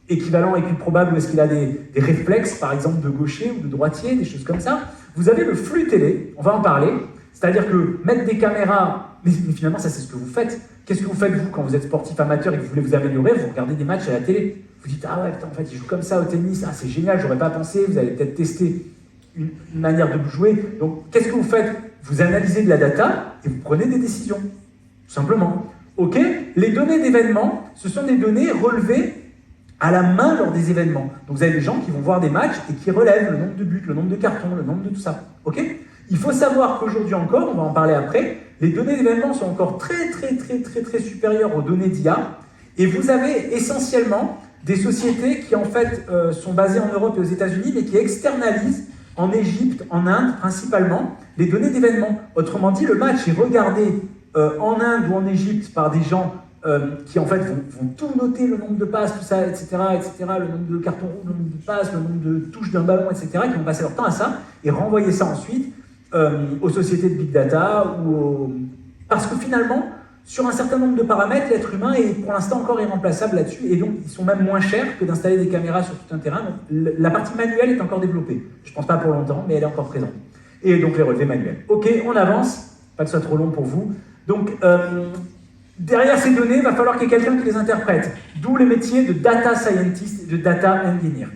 équivalents, équiprobables, ou est-ce qu'il a des réflexes, par exemple de gaucher ou de droitier, des choses comme ça. Vous avez le flux télé, on va en parler, c'est-à-dire que mettre des caméras, mais finalement ça c'est ce que vous faites. Qu'est-ce que vous faites vous quand vous êtes sportif amateur et que vous voulez vous améliorer? Vous regardez des matchs à la télé, vous dites ah ouais putain, en fait il joue comme ça au tennis, ah c'est génial, j'aurais pas pensé, vous allez peut-être tester une manière de jouer. Donc qu'est-ce que vous faites? Vous analysez de la data et vous prenez des décisions, tout simplement. Ok? Les données d'événements, ce sont des données relevées à la main lors des événements. Donc vous avez des gens qui vont voir des matchs et qui relèvent le nombre de buts, le nombre de cartons, le nombre de tout ça. Ok? Il faut savoir qu'aujourd'hui encore, on va en parler après, les données d'événements sont encore très supérieures aux données d'IA, et vous avez essentiellement des sociétés qui en fait sont basées en Europe et aux États-Unis, mais qui externalisent en Égypte, en Inde principalement, les données d'événements. Autrement dit, le match est regardé en Inde ou en Égypte par des gens qui en fait vont tout noter, le nombre de passes, tout ça, etc., le nombre de cartons rouges, le nombre de passes, le nombre de touches d'un ballon, etc., qui vont passer leur temps à ça et renvoyer ça ensuite aux sociétés de big data parce que finalement, sur un certain nombre de paramètres, l'être humain est pour l'instant encore irremplaçable là-dessus, et donc ils sont même moins chers que d'installer des caméras sur tout un terrain. Donc la partie manuelle est encore développée. Je ne pense pas pour longtemps, mais elle est encore présente. Et donc les relevés manuels. Ok, on avance, pas que ce soit trop long pour vous. Donc derrière ces données, il va falloir qu'il y ait quelqu'un qui les interprète. D'où les métiers de data scientist et de data engineer.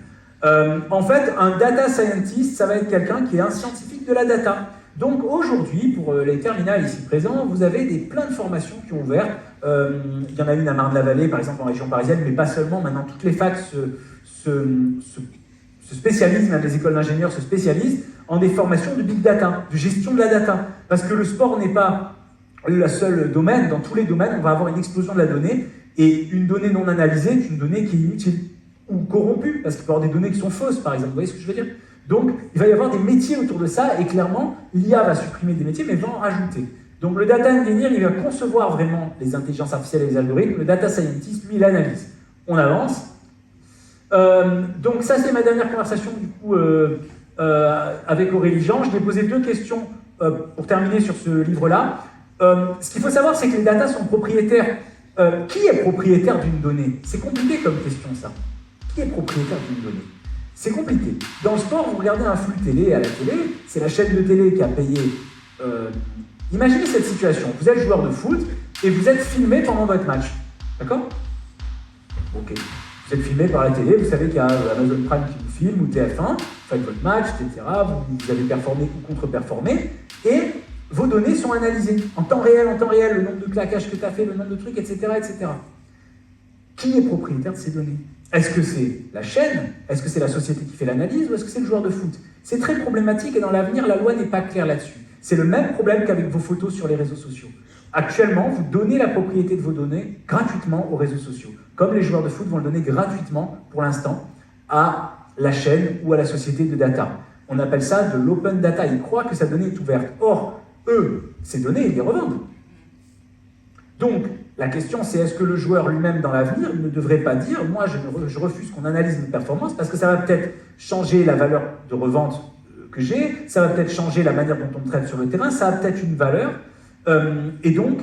En fait, un data scientist, ça va être quelqu'un qui est un scientifique de la data. Donc aujourd'hui, pour les terminales ici présents, vous avez plein de formations qui ont ouvert. Il y en a une à Marne-la-Vallée, par exemple en région parisienne, mais pas seulement. Maintenant, toutes les facs se spécialisent, même les écoles d'ingénieurs se spécialisent en des formations de big data, de gestion de la data. Parce que le sport n'est pas le seul domaine. Dans tous les domaines, on va avoir une explosion de la donnée. Et une donnée non analysée est une donnée qui est inutile ou corrompue, parce qu'il peut y avoir des données qui sont fausses, par exemple. Vous voyez ce que je veux dire? Donc, il va y avoir des métiers autour de ça, et clairement, l'IA va supprimer des métiers, mais va en rajouter. Donc, le data engineer, il va concevoir vraiment les intelligences artificielles et les algorithmes. Le data scientist, lui, il analyse. On avance. Donc, ça, c'est ma dernière conversation, du coup, avec Aurélie Jean. Je lui ai posé 2 questions pour terminer sur ce livre-là. Ce qu'il faut savoir, c'est que les data sont propriétaires. Qui est propriétaire d'une donnée? C'est compliqué comme question, ça. Qui est propriétaire d'une donnée? C'est compliqué. Dans le sport, vous regardez un flux télé à la télé, c'est la chaîne de télé qui a payé. Imaginez cette situation. Vous êtes joueur de foot et vous êtes filmé pendant votre match. D'accord? Ok. Vous êtes filmé par la télé, vous savez qu'il y a Amazon Prime qui vous filme ou TF1, vous faites votre match, etc. Vous avez performé ou contre-performé. Et vos données sont analysées en temps réel, le nombre de claquages que tu as fait, le nombre de trucs, etc., etc. Qui est propriétaire de ces données? Est-ce que c'est la chaîne? Est-ce que c'est la société qui fait l'analyse? Ou est-ce que c'est le joueur de foot? C'est très problématique et dans l'avenir, la loi n'est pas claire là-dessus. C'est le même problème qu'avec vos photos sur les réseaux sociaux. Actuellement, vous donnez la propriété de vos données gratuitement aux réseaux sociaux. Comme les joueurs de foot vont le donner gratuitement, pour l'instant, à la chaîne ou à la société de data. On appelle ça de l'open data. Ils croient que sa donnée est ouverte. Or, eux, ces données, ils les revendent. Donc, la question, c'est est-ce que le joueur lui-même, dans l'avenir, ne devrait pas dire « Moi, je refuse qu'on analyse mes performances parce que ça va peut-être changer la valeur de revente que j'ai, ça va peut-être changer la manière dont on me traite sur le terrain, ça a peut-être une valeur. Et donc,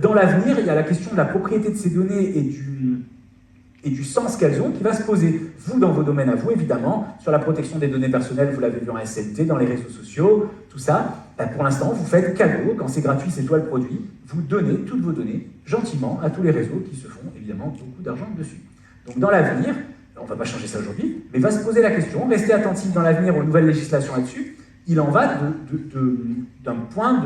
dans l'avenir, il y a la question de la propriété de ces données et du sens qu'elles ont qui va se poser. Vous, dans vos domaines à vous, évidemment, sur la protection des données personnelles, vous l'avez vu en SNT, dans les réseaux sociaux, tout ça, pour l'instant, vous faites cadeau, quand c'est gratuit, c'est toi le produit, vous donnez toutes vos données, gentiment, à tous les réseaux qui se font, évidemment, beaucoup d'argent dessus. Donc, dans l'avenir, on ne va pas changer ça aujourd'hui, mais va se poser la question, restez attentifs dans l'avenir aux nouvelles législations là-dessus, il en va d'un point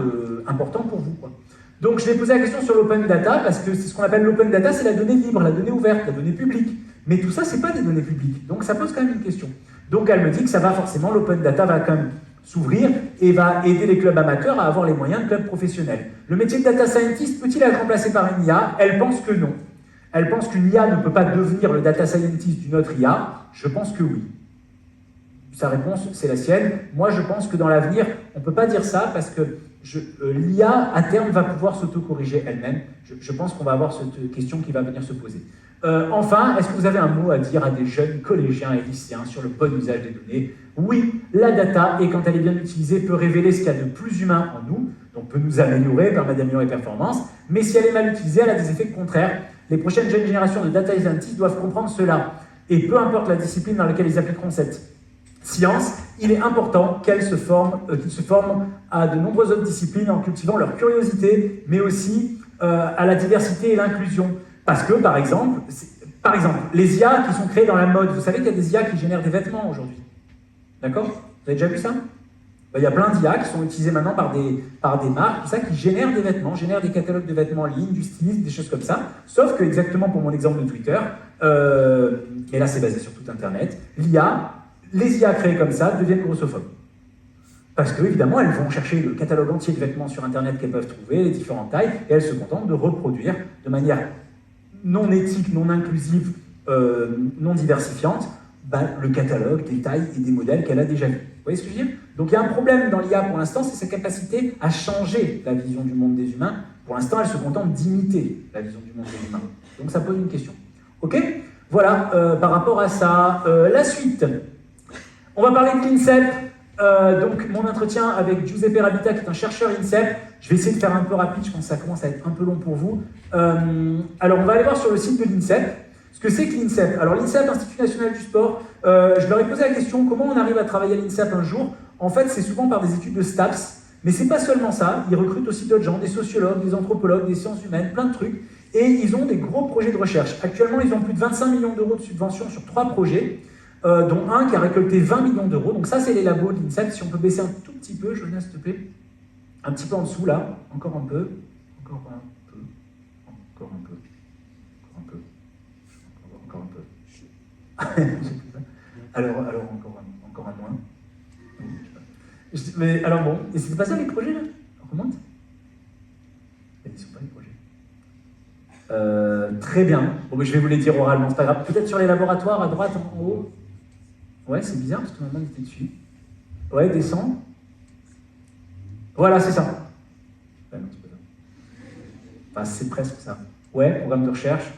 important pour vous, quoi. Donc, je vais poser la question sur l'open data, parce que c'est ce qu'on appelle l'open data, c'est la donnée libre, la donnée ouverte, la donnée publique. Mais tout ça, c'est pas des données publiques. Donc, ça pose quand même une question. Donc, elle me dit que ça va forcément, l'open data va quand même s'ouvrir et va aider les clubs amateurs à avoir les moyens de clubs professionnels. Le métier de data scientist peut-il être remplacé par une IA? Elle pense que non. Elle pense qu'une IA ne peut pas devenir le data scientist d'une autre IA. Je pense que oui. Sa réponse, c'est la sienne. Moi, je pense que dans l'avenir, on ne peut pas dire ça parce que l'IA, à terme, va pouvoir s'auto-corriger elle-même. Je pense qu'on va avoir cette question qui va venir se poser. Enfin, est-ce que vous avez un mot à dire à des jeunes collégiens et lycéens sur le bon usage des données? Oui, la data, et quand elle est bien utilisée, peut révéler ce qu'il y a de plus humain en nous, donc peut nous améliorer, permettre d'améliorer les performances, mais si elle est mal utilisée, elle a des effets contraires. Les prochaines jeunes générations de data scientists doivent comprendre cela. Et peu importe la discipline dans laquelle ils appliqueront cette science, il est important qu'ils se forment à de nombreuses autres disciplines en cultivant leur curiosité, mais aussi à la diversité et l'inclusion. Parce que, par exemple, les IA qui sont créées dans la mode, vous savez qu'il y a des IA qui génèrent des vêtements aujourd'hui. D'accord? Vous avez déjà vu ça? Il y a plein d'IA qui sont utilisées maintenant par des marques, tout ça, qui génèrent des vêtements, génèrent des catalogues de vêtements en ligne, du stylisme, des choses comme ça. Sauf que, exactement pour mon exemple de Twitter, et là c'est basé sur tout Internet, les IA créées comme ça deviennent grossophobes. Parce que, évidemment, elles vont chercher le catalogue entier de vêtements sur Internet qu'elles peuvent trouver, les différentes tailles, et elles se contentent de reproduire de manière non éthique, non inclusive, non diversifiante, le catalogue des tailles et des modèles qu'elle a déjà vus. Vous voyez ce que je veux dire? Donc il y a un problème dans l'IA pour l'instant, c'est sa capacité à changer la vision du monde des humains. Pour l'instant, elle se contente d'imiter la vision du monde des humains. Donc ça pose une question. Ok? Voilà, par rapport à ça. La suite. On va parler de l'INSEP. Donc mon entretien avec Giuseppe Rabita, qui est un chercheur INSEP. Je vais essayer de faire un peu rapide, je pense que ça commence à être un peu long pour vous. Alors on va aller voir sur le site de l'INSEP ce que c'est que l'INSEP. Alors l'INSEP, Institut National du Sport, je leur ai posé la question, comment on arrive à travailler à l'INSEP un jour? En fait, c'est souvent par des études de STAPS, mais c'est pas seulement ça, ils recrutent aussi d'autres gens, des sociologues, des anthropologues, des sciences humaines, plein de trucs, et ils ont des gros projets de recherche. Actuellement, ils ont plus de 25 millions d'euros de subventions sur 3 projets, dont un qui a récolté 20 millions d'euros. Donc ça, c'est les labos de l'INSEP. Si on peut baisser un tout petit peu, Jonas, s'il te plaît, un petit peu en dessous, là, encore un peu, encore un peu, encore un peu, encore un peu. Alors encore un moins. Mais alors bon, et c'était pas ça les projets là? On remonte? Ils sont pas les projets. Très bien. Bon, mais je vais vous les dire oralement, c'est pas grave. Peut-être sur les laboratoires à droite en haut. Ouais, c'est bizarre parce que ma main était dessus. Ouais, descend. Voilà, c'est ça. Ouais, non, c'est pas ça. Enfin, c'est presque ça. Ouais, programme de recherche.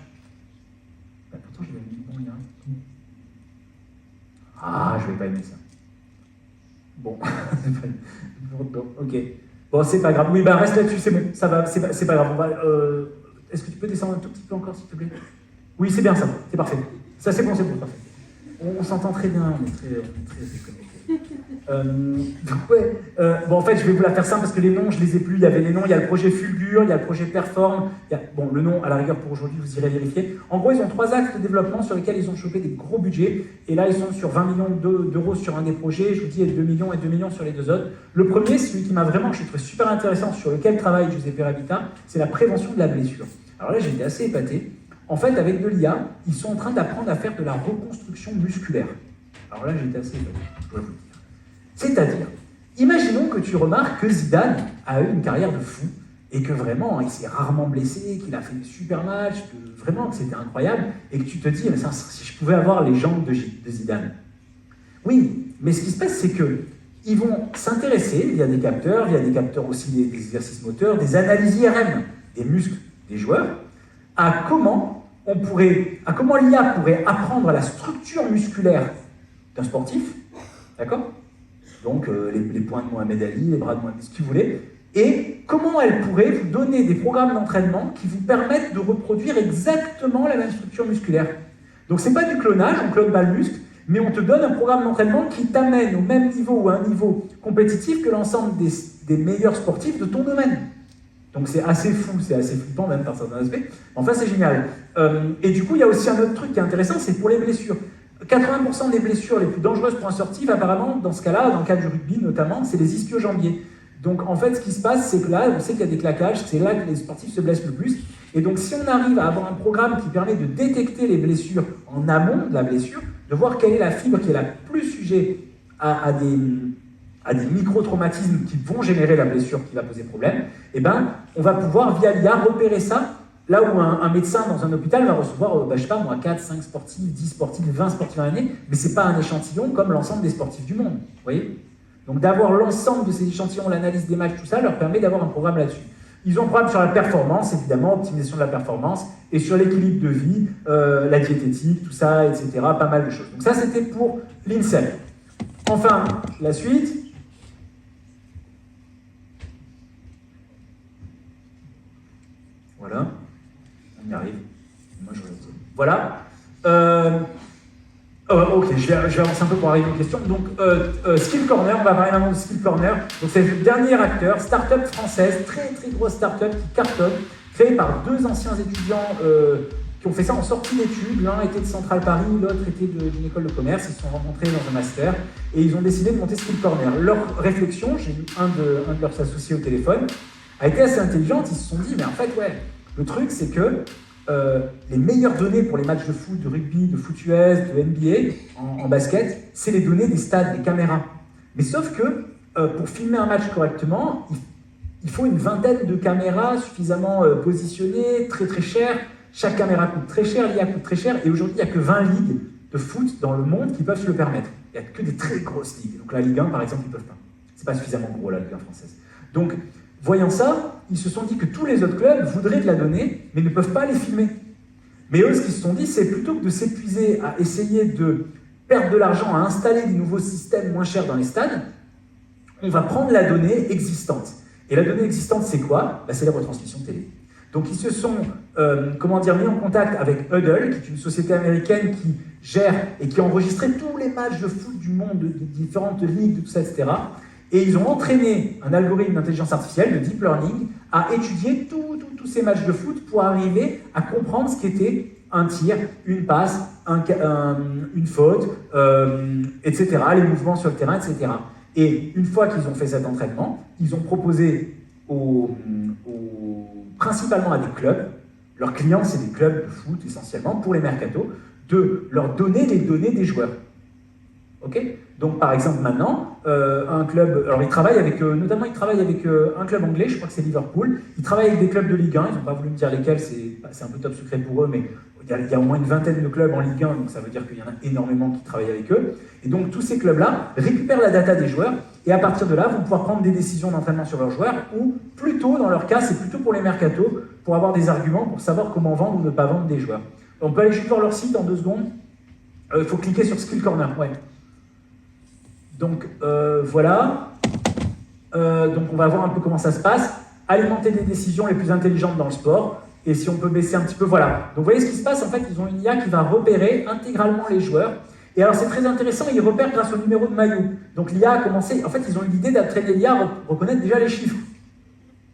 Bah, pourtant, je l'ai mis bon lien. Ah, je vais pas aimer ça. Bon, ok. Bon, c'est pas grave. Oui, bah reste là-dessus, c'est bon. Ça va, c'est pas grave. Est-ce que tu peux descendre un tout petit peu encore, s'il te plaît? Oui, c'est bien ça. C'est parfait. Ça, c'est bon, parfait. On s'entend très bien. On est très déconnectés. Donc, ouais. Bon, en fait, je vais vous la faire simple parce que les noms, je les ai plus. Il y avait les noms. Il y a le projet Fulgur, il y a le projet Perform. Bon, le nom, à la rigueur, pour aujourd'hui, vous irez vérifier. En gros, ils ont 3 axes de développement sur lesquels ils ont chopé des gros budgets. Et là, ils sont sur 20 millions d'euros sur un des projets. Je vous dis, 2 millions et 2 millions sur les 2 autres. Le premier, celui qui m'a vraiment, je trouve super intéressant, sur lequel travaille Giuseppe Rabita, c'est la prévention de la blessure. Alors là, j'ai été assez épaté. En fait, avec de l'IA, ils sont en train d'apprendre à faire de la reconstruction musculaire. Alors là, j'ai été assez épaté, je dois vous le dire. C'est-à-dire, imaginons que tu remarques que Zidane a eu une carrière de fou et que vraiment, il s'est rarement blessé, qu'il a fait des super matchs, que vraiment, que c'était incroyable, et que tu te dis, si je pouvais avoir les jambes de Zidane. Oui, mais ce qui se passe, c'est que ils vont s'intéresser, via des capteurs aussi des exercices moteurs, des analyses IRM des muscles des joueurs, à comment l'IA pourrait apprendre la structure musculaire d'un sportif, d'accord? Donc les poings de Mohamed Ali, les bras de Mohamed Ali, ce que vous voulez, et comment elle pourrait vous donner des programmes d'entraînement qui vous permettent de reproduire exactement la même structure musculaire. Donc c'est pas du clonage, on clone pas le muscle, mais on te donne un programme d'entraînement qui t'amène au même niveau ou à un niveau compétitif que l'ensemble des meilleurs sportifs de ton domaine. Donc c'est assez fou, c'est assez flippant même par certains aspects. Enfin, c'est génial. Et du coup, il y a aussi un autre truc qui est intéressant, c'est pour les blessures. 80% des blessures les plus dangereuses pour un sportif, apparemment, dans ce cas-là, dans le cas du rugby notamment, c'est les ischio-jambiers. Donc en fait, ce qui se passe, c'est que là, on sait qu'il y a des claquages, c'est là que les sportifs se blessent le plus. Et donc si on arrive à avoir un programme qui permet de détecter les blessures en amont de la blessure, de voir quelle est la fibre qui est la plus sujet à des micro-traumatismes qui vont générer la blessure qui va poser problème, eh ben, on va pouvoir, via l'IA, repérer ça, là où un médecin dans un hôpital va recevoir, je sais pas moi, 4, 5 sportifs, 10 sportifs, 20 sportifs à l'année, mais c'est pas un échantillon comme l'ensemble des sportifs du monde, vous voyez? Donc d'avoir l'ensemble de ces échantillons, l'analyse des matchs, tout ça, leur permet d'avoir un programme là-dessus. Ils ont un programme sur la performance, évidemment, optimisation de la performance, et sur l'équilibre de vie, la diététique, tout ça, etc., pas mal de choses. Donc ça, c'était pour l'INSEP. Enfin, la suite. Voilà, on y arrive. Moi, je reste. Voilà. Ok, je vais avancer un peu pour arriver aux questions. Donc, Skill Corner, on va parler maintenant de Skill Corner. Donc, c'est le dernier acteur, start-up française, très très grosse start-up qui cartonne, créée par 2 anciens étudiants qui ont fait ça en sortie d'études. L'un était de Centrale Paris, l'autre était d'une école de commerce. Ils se sont rencontrés dans un master et ils ont décidé de monter Skill Corner. Leur réflexion, j'ai eu un de leurs associés au téléphone, a été assez intelligente. Ils se sont dit, mais en fait, ouais, le truc, c'est que les meilleures données pour les matchs de foot, de rugby, de foot US, de NBA, en basket, c'est les données des stades, des caméras. Mais sauf que, pour filmer un match correctement, il faut une vingtaine de caméras suffisamment positionnées, très très chères. Chaque caméra coûte très cher, l'IA coûte très cher, et aujourd'hui, il n'y a que 20 ligues de foot dans le monde qui peuvent se le permettre. Il n'y a que des très grosses ligues. Donc la Ligue 1, par exemple, ils ne peuvent pas. C'est pas suffisamment gros, la Ligue 1 française. Donc, voyant ça, ils se sont dit que tous les autres clubs voudraient de la donnée, mais ne peuvent pas les filmer. Mais eux, ce qu'ils se sont dit, c'est plutôt que de s'épuiser à essayer de perdre de l'argent, à installer des nouveaux systèmes moins chers dans les stades, on va prendre la donnée existante. Et la donnée existante, c'est quoi? C'est les retransmissions télé. Donc ils se sont mis en contact avec Hudl, qui est une société américaine qui gère et qui a enregistré tous les matchs de foot du monde, de différentes ligues, de tout ça, etc. Et ils ont entraîné un algorithme d'intelligence artificielle, de deep learning, à étudier tous ces matchs de foot pour arriver à comprendre ce qu'était un tir, une passe, une faute, etc., les mouvements sur le terrain, etc. Et une fois qu'ils ont fait cet entraînement, ils ont proposé principalement à des clubs, leurs clients c'est des clubs de foot essentiellement, pour les mercatos, de leur donner les données des joueurs. Ok, donc par exemple maintenant, un club, alors il travaille avec, notamment il travaille avec un club anglais, je crois que c'est Liverpool, il travaille avec des clubs de Ligue 1, ils n'ont pas voulu me dire lesquels, c'est un peu top secret pour eux, mais il y a au moins une vingtaine de clubs en Ligue 1, donc ça veut dire qu'il y en a énormément qui travaillent avec eux. Et donc tous ces clubs-là récupèrent la data des joueurs, et à partir de là, vont pouvoir prendre des décisions d'entraînement sur leurs joueurs, ou plutôt, dans leur cas, c'est plutôt pour les mercatos, pour avoir des arguments, pour savoir comment vendre ou ne pas vendre des joueurs. On peut aller juste voir leur site en 2 secondes. Il faut cliquer sur Skill Corner, ouais. Donc voilà, donc on va voir un peu comment ça se passe, alimenter des décisions les plus intelligentes dans le sport, et si on peut baisser un petit peu, voilà. Donc vous voyez ce qui se passe, en fait, ils ont une IA qui va repérer intégralement les joueurs, et alors c'est très intéressant, ils repèrent grâce au numéro de maillot. Donc l'IA a commencé, en fait ils ont eu l'idée d'entraîner l'IA à reconnaître déjà les chiffres,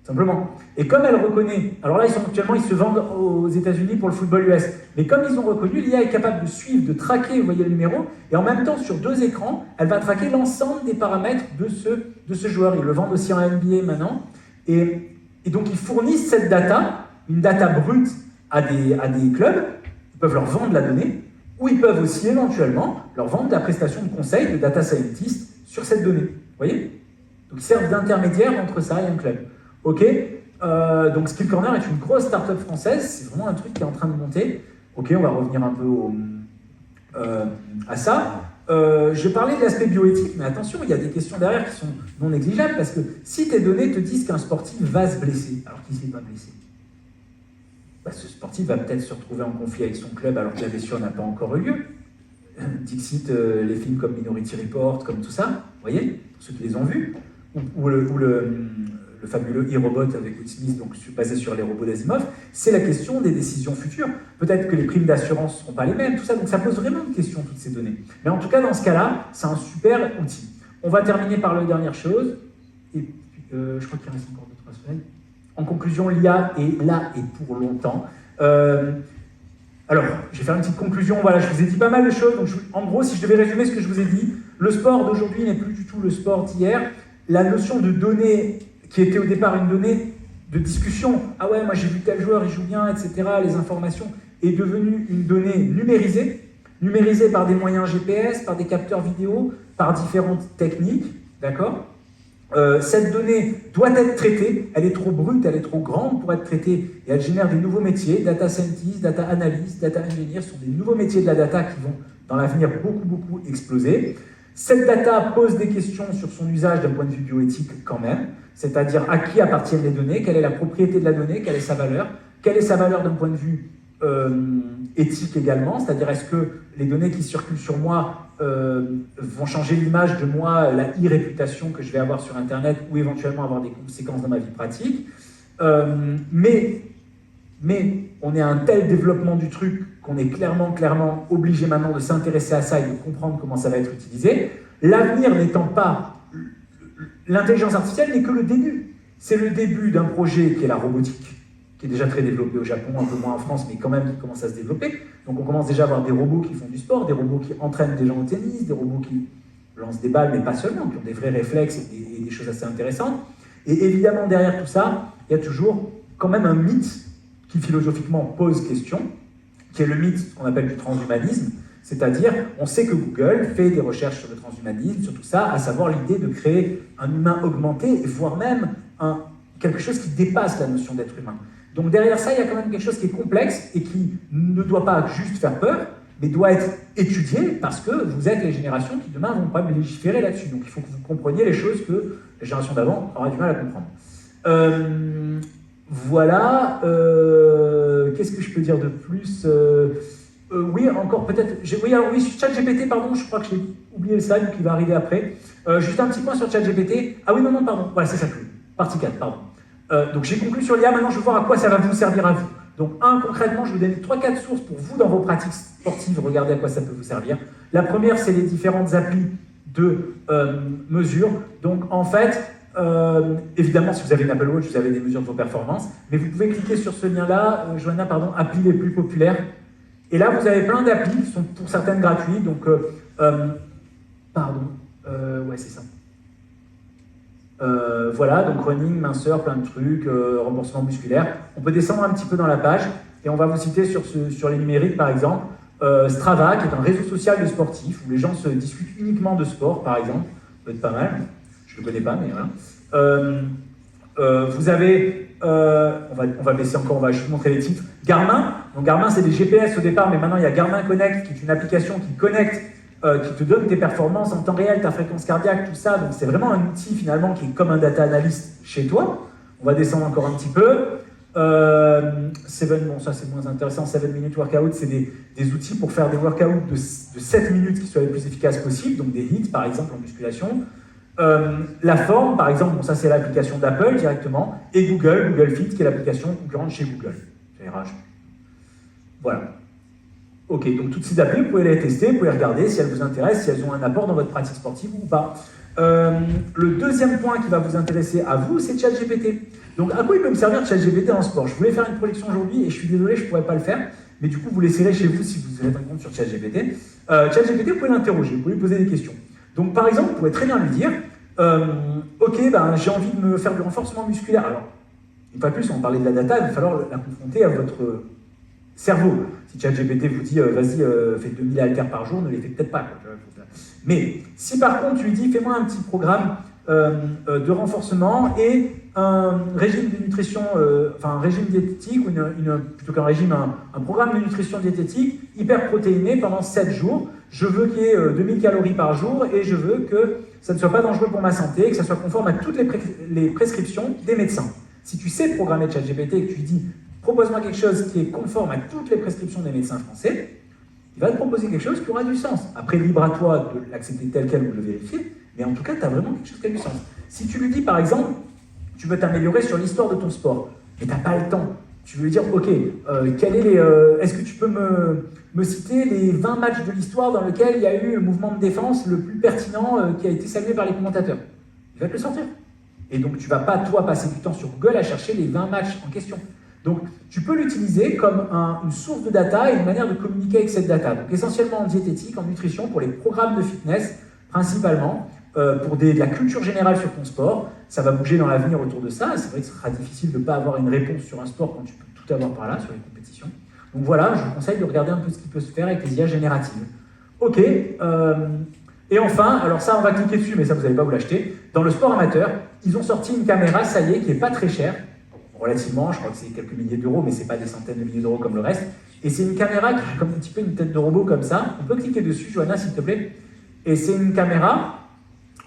simplement. Et comme elle reconnaît, alors là actuellement ils se vendent aux États-Unis pour le football US, mais comme ils ont reconnu, l'IA est capable de suivre, de traquer, vous voyez le numéro, et en même temps sur 2 écrans, elle va traquer l'ensemble des paramètres de ce joueur. Ils le vendent aussi en NBA maintenant, et donc ils fournissent cette data, une data brute à des clubs, ils peuvent leur vendre la donnée, ou ils peuvent aussi éventuellement leur vendre la prestation de conseil de data scientist sur cette donnée, vous voyez. Donc ils servent d'intermédiaire entre ça et un club. Ok, donc Skill Corner est une grosse start-up française, c'est vraiment un truc qui est en train de monter. Ok, on va revenir un peu à ça. Je parlais de l'aspect bioéthique, mais attention, il y a des questions derrière qui sont non négligeables, parce que si tes données te disent qu'un sportif va se blesser, alors qu'il ne s'est pas blessé, bah, ce sportif va peut-être se retrouver en conflit avec son club alors que la blessure n'a pas encore eu lieu. Dixit, les films comme Minority Report, comme tout ça, vous voyez, pour ceux qui les ont vus, ou le fabuleux e-robot avec Will Smith, donc basé sur les robots d'Asimov, c'est la question des décisions futures. Peut-être que les primes d'assurance ne seront pas les mêmes, tout ça, donc ça pose vraiment une question, toutes ces données. Mais en tout cas, dans ce cas-là, c'est un super outil. On va terminer par la dernière chose, et puis, je crois qu'il reste encore 2-3 semaines. En conclusion, l'IA est là et pour longtemps. Alors, je vais faire une petite conclusion. Voilà, je vous ai dit pas mal de choses. Donc, en gros, si je devais résumer ce que je vous ai dit, le sport d'aujourd'hui n'est plus du tout le sport d'hier. La notion de données, qui était au départ une donnée de discussion, ah ouais, moi j'ai vu tel joueur, il joue bien, etc., les informations, est devenue une donnée numérisée par des moyens GPS, par des capteurs vidéo, par différentes techniques, d'accord ? Cette donnée doit être traitée, elle est trop brute, elle est trop grande pour être traitée, et elle génère des nouveaux métiers, data scientist, data analyst, data engineer, sont des nouveaux métiers de la data qui vont dans l'avenir beaucoup exploser. Cette data pose des questions sur son usage d'un point de vue bioéthique quand même, c'est-à-dire à qui appartiennent les données, quelle est la propriété de la donnée, quelle est sa valeur d'un point de vue éthique également, c'est-à-dire est-ce que les données qui circulent sur moi vont changer l'image de moi, la e-réputation que je vais avoir sur Internet ou éventuellement avoir des conséquences dans ma vie pratique. Mais on est à un tel développement du truc qu'on est clairement obligé maintenant de s'intéresser à ça et de comprendre comment ça va être utilisé. L'avenir n'étant pas... L'intelligence artificielle n'est que le début. C'est le début d'un projet qui est la robotique, qui est déjà très développé au Japon, un peu moins en France, mais quand même qui commence à se développer. Donc on commence déjà à avoir des robots qui font du sport, des robots qui entraînent des gens au tennis, des robots qui lancent des balles, mais pas seulement, qui ont des vrais réflexes et des choses assez intéressantes. Et évidemment, derrière tout ça, il y a toujours quand même un mythe qui philosophiquement pose question, qui est le mythe qu'on appelle du transhumanisme, c'est-à-dire, on sait que Google fait des recherches sur le transhumanisme, sur tout ça, à savoir l'idée de créer un humain augmenté, voire même quelque chose qui dépasse la notion d'être humain. Donc derrière ça, il y a quand même quelque chose qui est complexe et qui ne doit pas juste faire peur, mais doit être étudié parce que vous êtes les générations qui demain vont pas légiférer là-dessus. Donc il faut que vous compreniez les choses que la génération d'avant aura du mal à comprendre. Voilà. Qu'est-ce que je peux dire de plus oui, encore peut-être... Oui, sur ChatGPT, pardon, je crois que j'ai oublié le slide qui va arriver après. Juste un petit point sur ChatGPT. Ah oui, non, pardon. Voilà, c'est ça. Partie 4, pardon. Donc j'ai conclu sur l'IA, maintenant je vais voir à quoi ça va vous servir à vous. Donc concrètement, je vais vous donner 3-4 sources pour vous dans vos pratiques sportives, regardez à quoi ça peut vous servir. La première, c'est les différentes applis de mesure. Donc en fait, évidemment, si vous avez une Apple Watch, vous avez des mesures de vos performances, mais vous pouvez cliquer sur ce lien-là, Johanna, pardon, applis les plus populaires. Et là, vous avez plein d'applis qui sont pour certaines gratuites, donc, ouais, c'est ça. Voilà, donc running, minceur, plein de trucs, renforcement musculaire. On peut descendre un petit peu dans la page, et on va vous citer sur les numériques, par exemple. Strava, qui est un réseau social de sportifs, où les gens se discutent uniquement de sport, par exemple. Ça peut être pas mal. Je ne le connais pas, mais voilà. Vous avez, on va baisser encore, on va juste montrer les titres. Garmin. Donc Garmin, c'est des GPS au départ, mais maintenant il y a Garmin Connect, qui est une application qui connecte, qui te donne tes performances en temps réel, ta fréquence cardiaque, tout ça. Donc c'est vraiment un outil finalement qui est comme un data analyst chez toi. On va descendre encore un petit peu. Seven, bon ça c'est moins intéressant, 7 minute workout, c'est des outils pour faire des workouts de 7 minutes qui soient les plus efficaces possibles, donc des hits par exemple en musculation. La forme par exemple, bon ça c'est l'application d'Apple directement, et Google Fit qui est l'application concurrente chez Google. Voilà. Ok, donc toutes ces applis, vous pouvez les tester, vous pouvez regarder si elles vous intéressent, si elles ont un apport dans votre pratique sportive ou pas. Le deuxième point qui va vous intéresser à vous, c'est ChatGPT. Donc, à quoi il peut me servir ChatGPT en sport? Je voulais faire une projection aujourd'hui et je suis désolé, je ne pourrais pas le faire. Mais du coup, vous l'essayerez chez vous si vous avez un compte sur ChatGPT. ChatGPT, vous pouvez l'interroger, vous pouvez lui poser des questions. Donc, par exemple, vous pouvez très bien lui dire ok, ben, j'ai envie de me faire du renforcement musculaire. Alors, une fois de plus, on parlait de la data, il va falloir la confronter à votre cerveau. Si ChatGPT vous dit vas-y, fais 2000 haltères par jour, ne les faites peut-être pas. Quoi. Mais si par contre, tu lui dis fais-moi un petit programme de renforcement et un régime de nutrition, enfin un régime diététique, ou plutôt qu'un régime, un programme de nutrition diététique hyper protéiné pendant 7 jours. Je veux qu'il y ait 2000 calories par jour et je veux que ça ne soit pas dangereux pour ma santé, que ça soit conforme à toutes les prescriptions des médecins. Si tu sais programmer ChatGPT et que tu lui dis propose-moi quelque chose qui est conforme à toutes les prescriptions des médecins français, il va te proposer quelque chose qui aura du sens. Après, libre à toi de l'accepter tel quel ou de le vérifier, mais en tout cas, tu as vraiment quelque chose qui a du sens. Si tu lui dis, par exemple, tu veux t'améliorer sur l'histoire de ton sport, mais tu n'as pas le temps, tu veux lui dire, ok, est-ce que tu peux me citer les 20 matchs de l'histoire dans lesquels il y a eu le mouvement de défense le plus pertinent qui a été salué par les commentateurs? Il va te le sortir. Et donc, tu ne vas pas, toi, passer du temps sur Google à chercher les 20 matchs en question. Donc, tu peux l'utiliser comme une source de data et une manière de communiquer avec cette data. Donc, essentiellement en diététique, en nutrition, pour les programmes de fitness, principalement, pour de la culture générale sur ton sport. Ça va bouger dans l'avenir autour de ça. C'est vrai que ce sera difficile de ne pas avoir une réponse sur un sport quand tu peux tout avoir par là, sur les compétitions. Donc voilà, je vous conseille de regarder un peu ce qui peut se faire avec les IA génératives. Ok. Et enfin, alors ça, on va cliquer dessus, mais ça, vous n'allez pas vous l'acheter. Dans le sport amateur, ils ont sorti une caméra, ça y est, qui n'est pas très chère. Relativement, je crois que c'est quelques milliers d'euros, mais ce n'est pas des centaines de milliers d'euros comme le reste. Et c'est une caméra qui a comme un petit peu une tête de robot comme ça. On peut cliquer dessus, Johanna, s'il te plaît. Et c'est une caméra,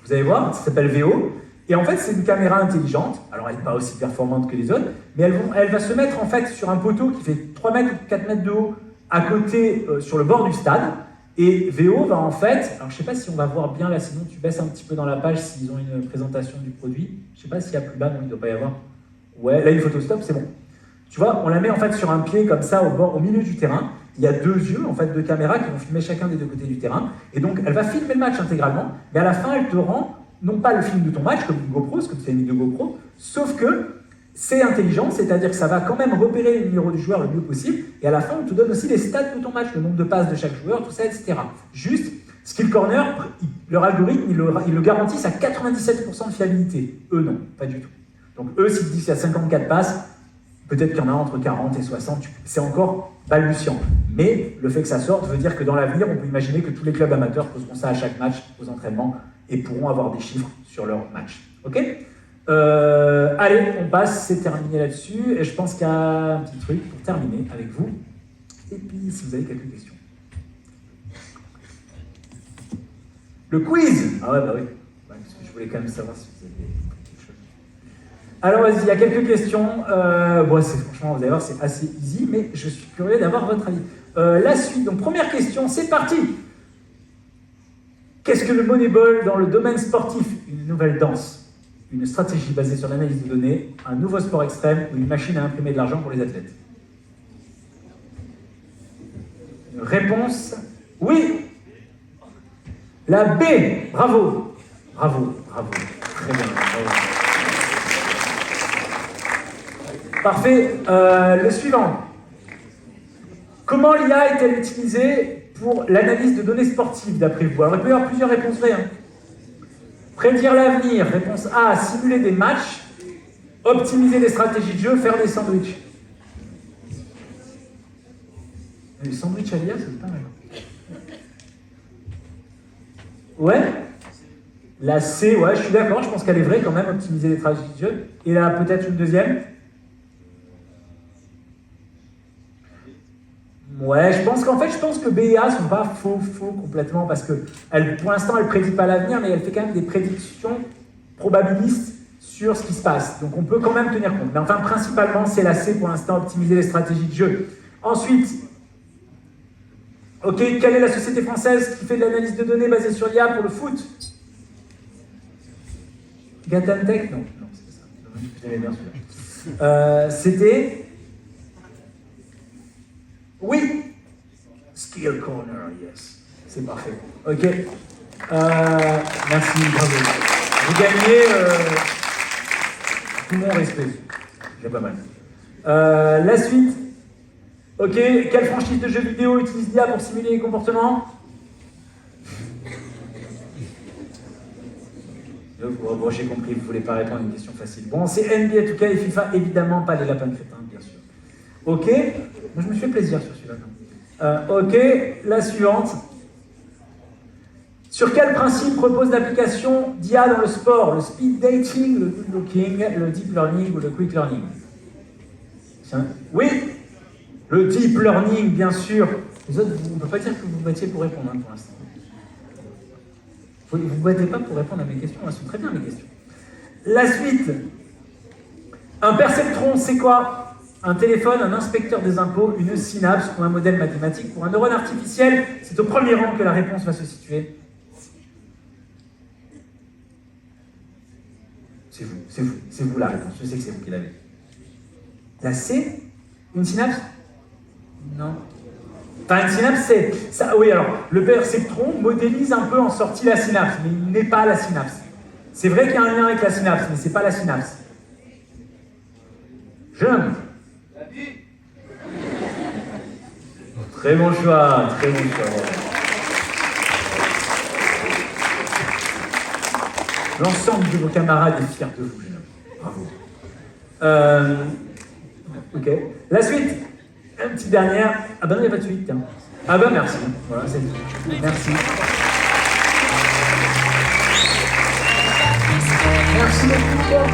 vous allez voir, ça s'appelle VO. Et en fait, c'est une caméra intelligente. Alors, elle n'est pas aussi performante que les autres, mais elle va se mettre en fait sur un poteau qui fait 3 mètres ou 4 mètres de haut à côté, sur le bord du stade. Et VO va en fait, alors je ne sais pas si on va voir bien là, sinon tu baisses un petit peu dans la page s'ils ont une présentation du produit. Je ne sais pas s'il y a plus bas, non, il ne doit pas y avoir. Ouais, là, une photo stop, c'est bon. Tu vois, on la met en fait sur un pied comme ça au milieu du terrain. Il y a 2 yeux, en fait, 2 caméras qui vont filmer chacun des 2 côtés du terrain. Et donc, elle va filmer le match intégralement, mais à la fin, elle te rend, non pas le film de ton match, comme une GoPro, ce que tu as mis de GoPro, sauf que c'est intelligent, c'est-à-dire que ça va quand même repérer le numéro du joueur le mieux possible, et à la fin, on te donne aussi les stats de ton match, le nombre de passes de chaque joueur, tout ça, etc. Juste, Skill Corner, leur algorithme, ils le garantissent à 97% de fiabilité. Eux, non, pas du tout. Donc eux, s'ils disent qu'il y a 54 passes, peut-être qu'il y en a entre 40 et 60, c'est encore balbutiant. Mais le fait que ça sorte veut dire que dans l'avenir, on peut imaginer que tous les clubs amateurs poseront ça à chaque match, aux entraînements, et pourront avoir des chiffres sur leur match. Ok ? Allez, on passe, c'est terminé là-dessus, et je pense qu'il y a un petit truc pour terminer avec vous. Et puis, si vous avez quelques questions. Le quiz! Ah ouais, bah oui. Ouais, parce que je voulais quand même savoir si vous avez... Alors vas-y, il y a quelques questions. Bon, franchement, vous allez voir, c'est assez easy, mais je suis curieux d'avoir votre avis. La suite, donc première question, c'est parti. Qu'est-ce que le Moneyball dans le domaine sportif? Une nouvelle danse, une stratégie basée sur l'analyse de données, un nouveau sport extrême ou une machine à imprimer de l'argent pour les athlètes? Une réponse, oui. La B, bravo. Bravo, bravo. Très bien, bravo. Parfait. Le suivant. Comment l'IA est-elle utilisée pour l'analyse de données sportives, d'après vous? Alors, il peut y avoir plusieurs réponses vraies. Prédire l'avenir. Réponse A. Simuler des matchs. Optimiser des stratégies de jeu. Faire des sandwichs. Le sandwich à l'IA, c'est pas mal. Ouais. La C, ouais, je suis d'accord, je pense qu'elle est vraie quand même, optimiser les stratégies de jeu. Et là, peut-être une deuxième. Ouais, je pense que B et A sont pas faux complètement, parce que pour l'instant, elle prédit pas l'avenir, mais elle fait quand même des prédictions probabilistes sur ce qui se passe. Donc on peut quand même tenir compte. Mais enfin, principalement, c'est la C pour l'instant, optimiser les stratégies de jeu. Ensuite, ok, quelle est la société française qui fait de l'analyse de données basée sur l'IA pour le foot? Gatantech? Non, c'est ça. J'avais bien sûr. C'était... Oui! Skill Corner, yes. C'est parfait. Ok. Merci, bravo. Vous gagnez tout mon respect. J'ai pas mal. La suite. Ok. Quelle franchise de jeux vidéo utilise l'IA pour simuler les comportements? Bon, j'ai compris, vous ne voulez pas répondre à une question facile. Bon, c'est NBA 2K et FIFA, évidemment pas les lapins crétins, bien sûr. Ok, moi, je me suis fait plaisir sur celui-là. Ok, la suivante. Sur quel principe repose l'application d'IA dans le sport? Le speed dating, le good looking, le deep learning ou le quick learning? Oui, le deep learning, bien sûr. Les autres, on ne peut pas dire que vous battiez pour répondre pour l'instant. Vous ne vous battez pas pour répondre à mes questions, elles sont très bien mes questions. La suite. Un perceptron, c'est quoi? Un téléphone, un inspecteur des impôts, une synapse ou un modèle mathématique. Pour un neurone artificiel, c'est au premier rang que la réponse va se situer. C'est vous la réponse. Je sais que c'est vous qui l'avez. La C? Une synapse? Non. Enfin, une synapse, c'est... ça. Oui, alors, le perceptron modélise un peu en sortie la synapse, mais il n'est pas la synapse. C'est vrai qu'il y a un lien avec la synapse, mais c'est pas la synapse. Jeune. Très bon choix, très bon choix. L'ensemble de vos camarades est fier de vous, jeune homme. Bravo. Ok. La suite. Un petit dernière. Ah ben non, il n'y a pas de suite. Hein. Ah ben merci. Voilà, c'est tout. Merci. Merci beaucoup.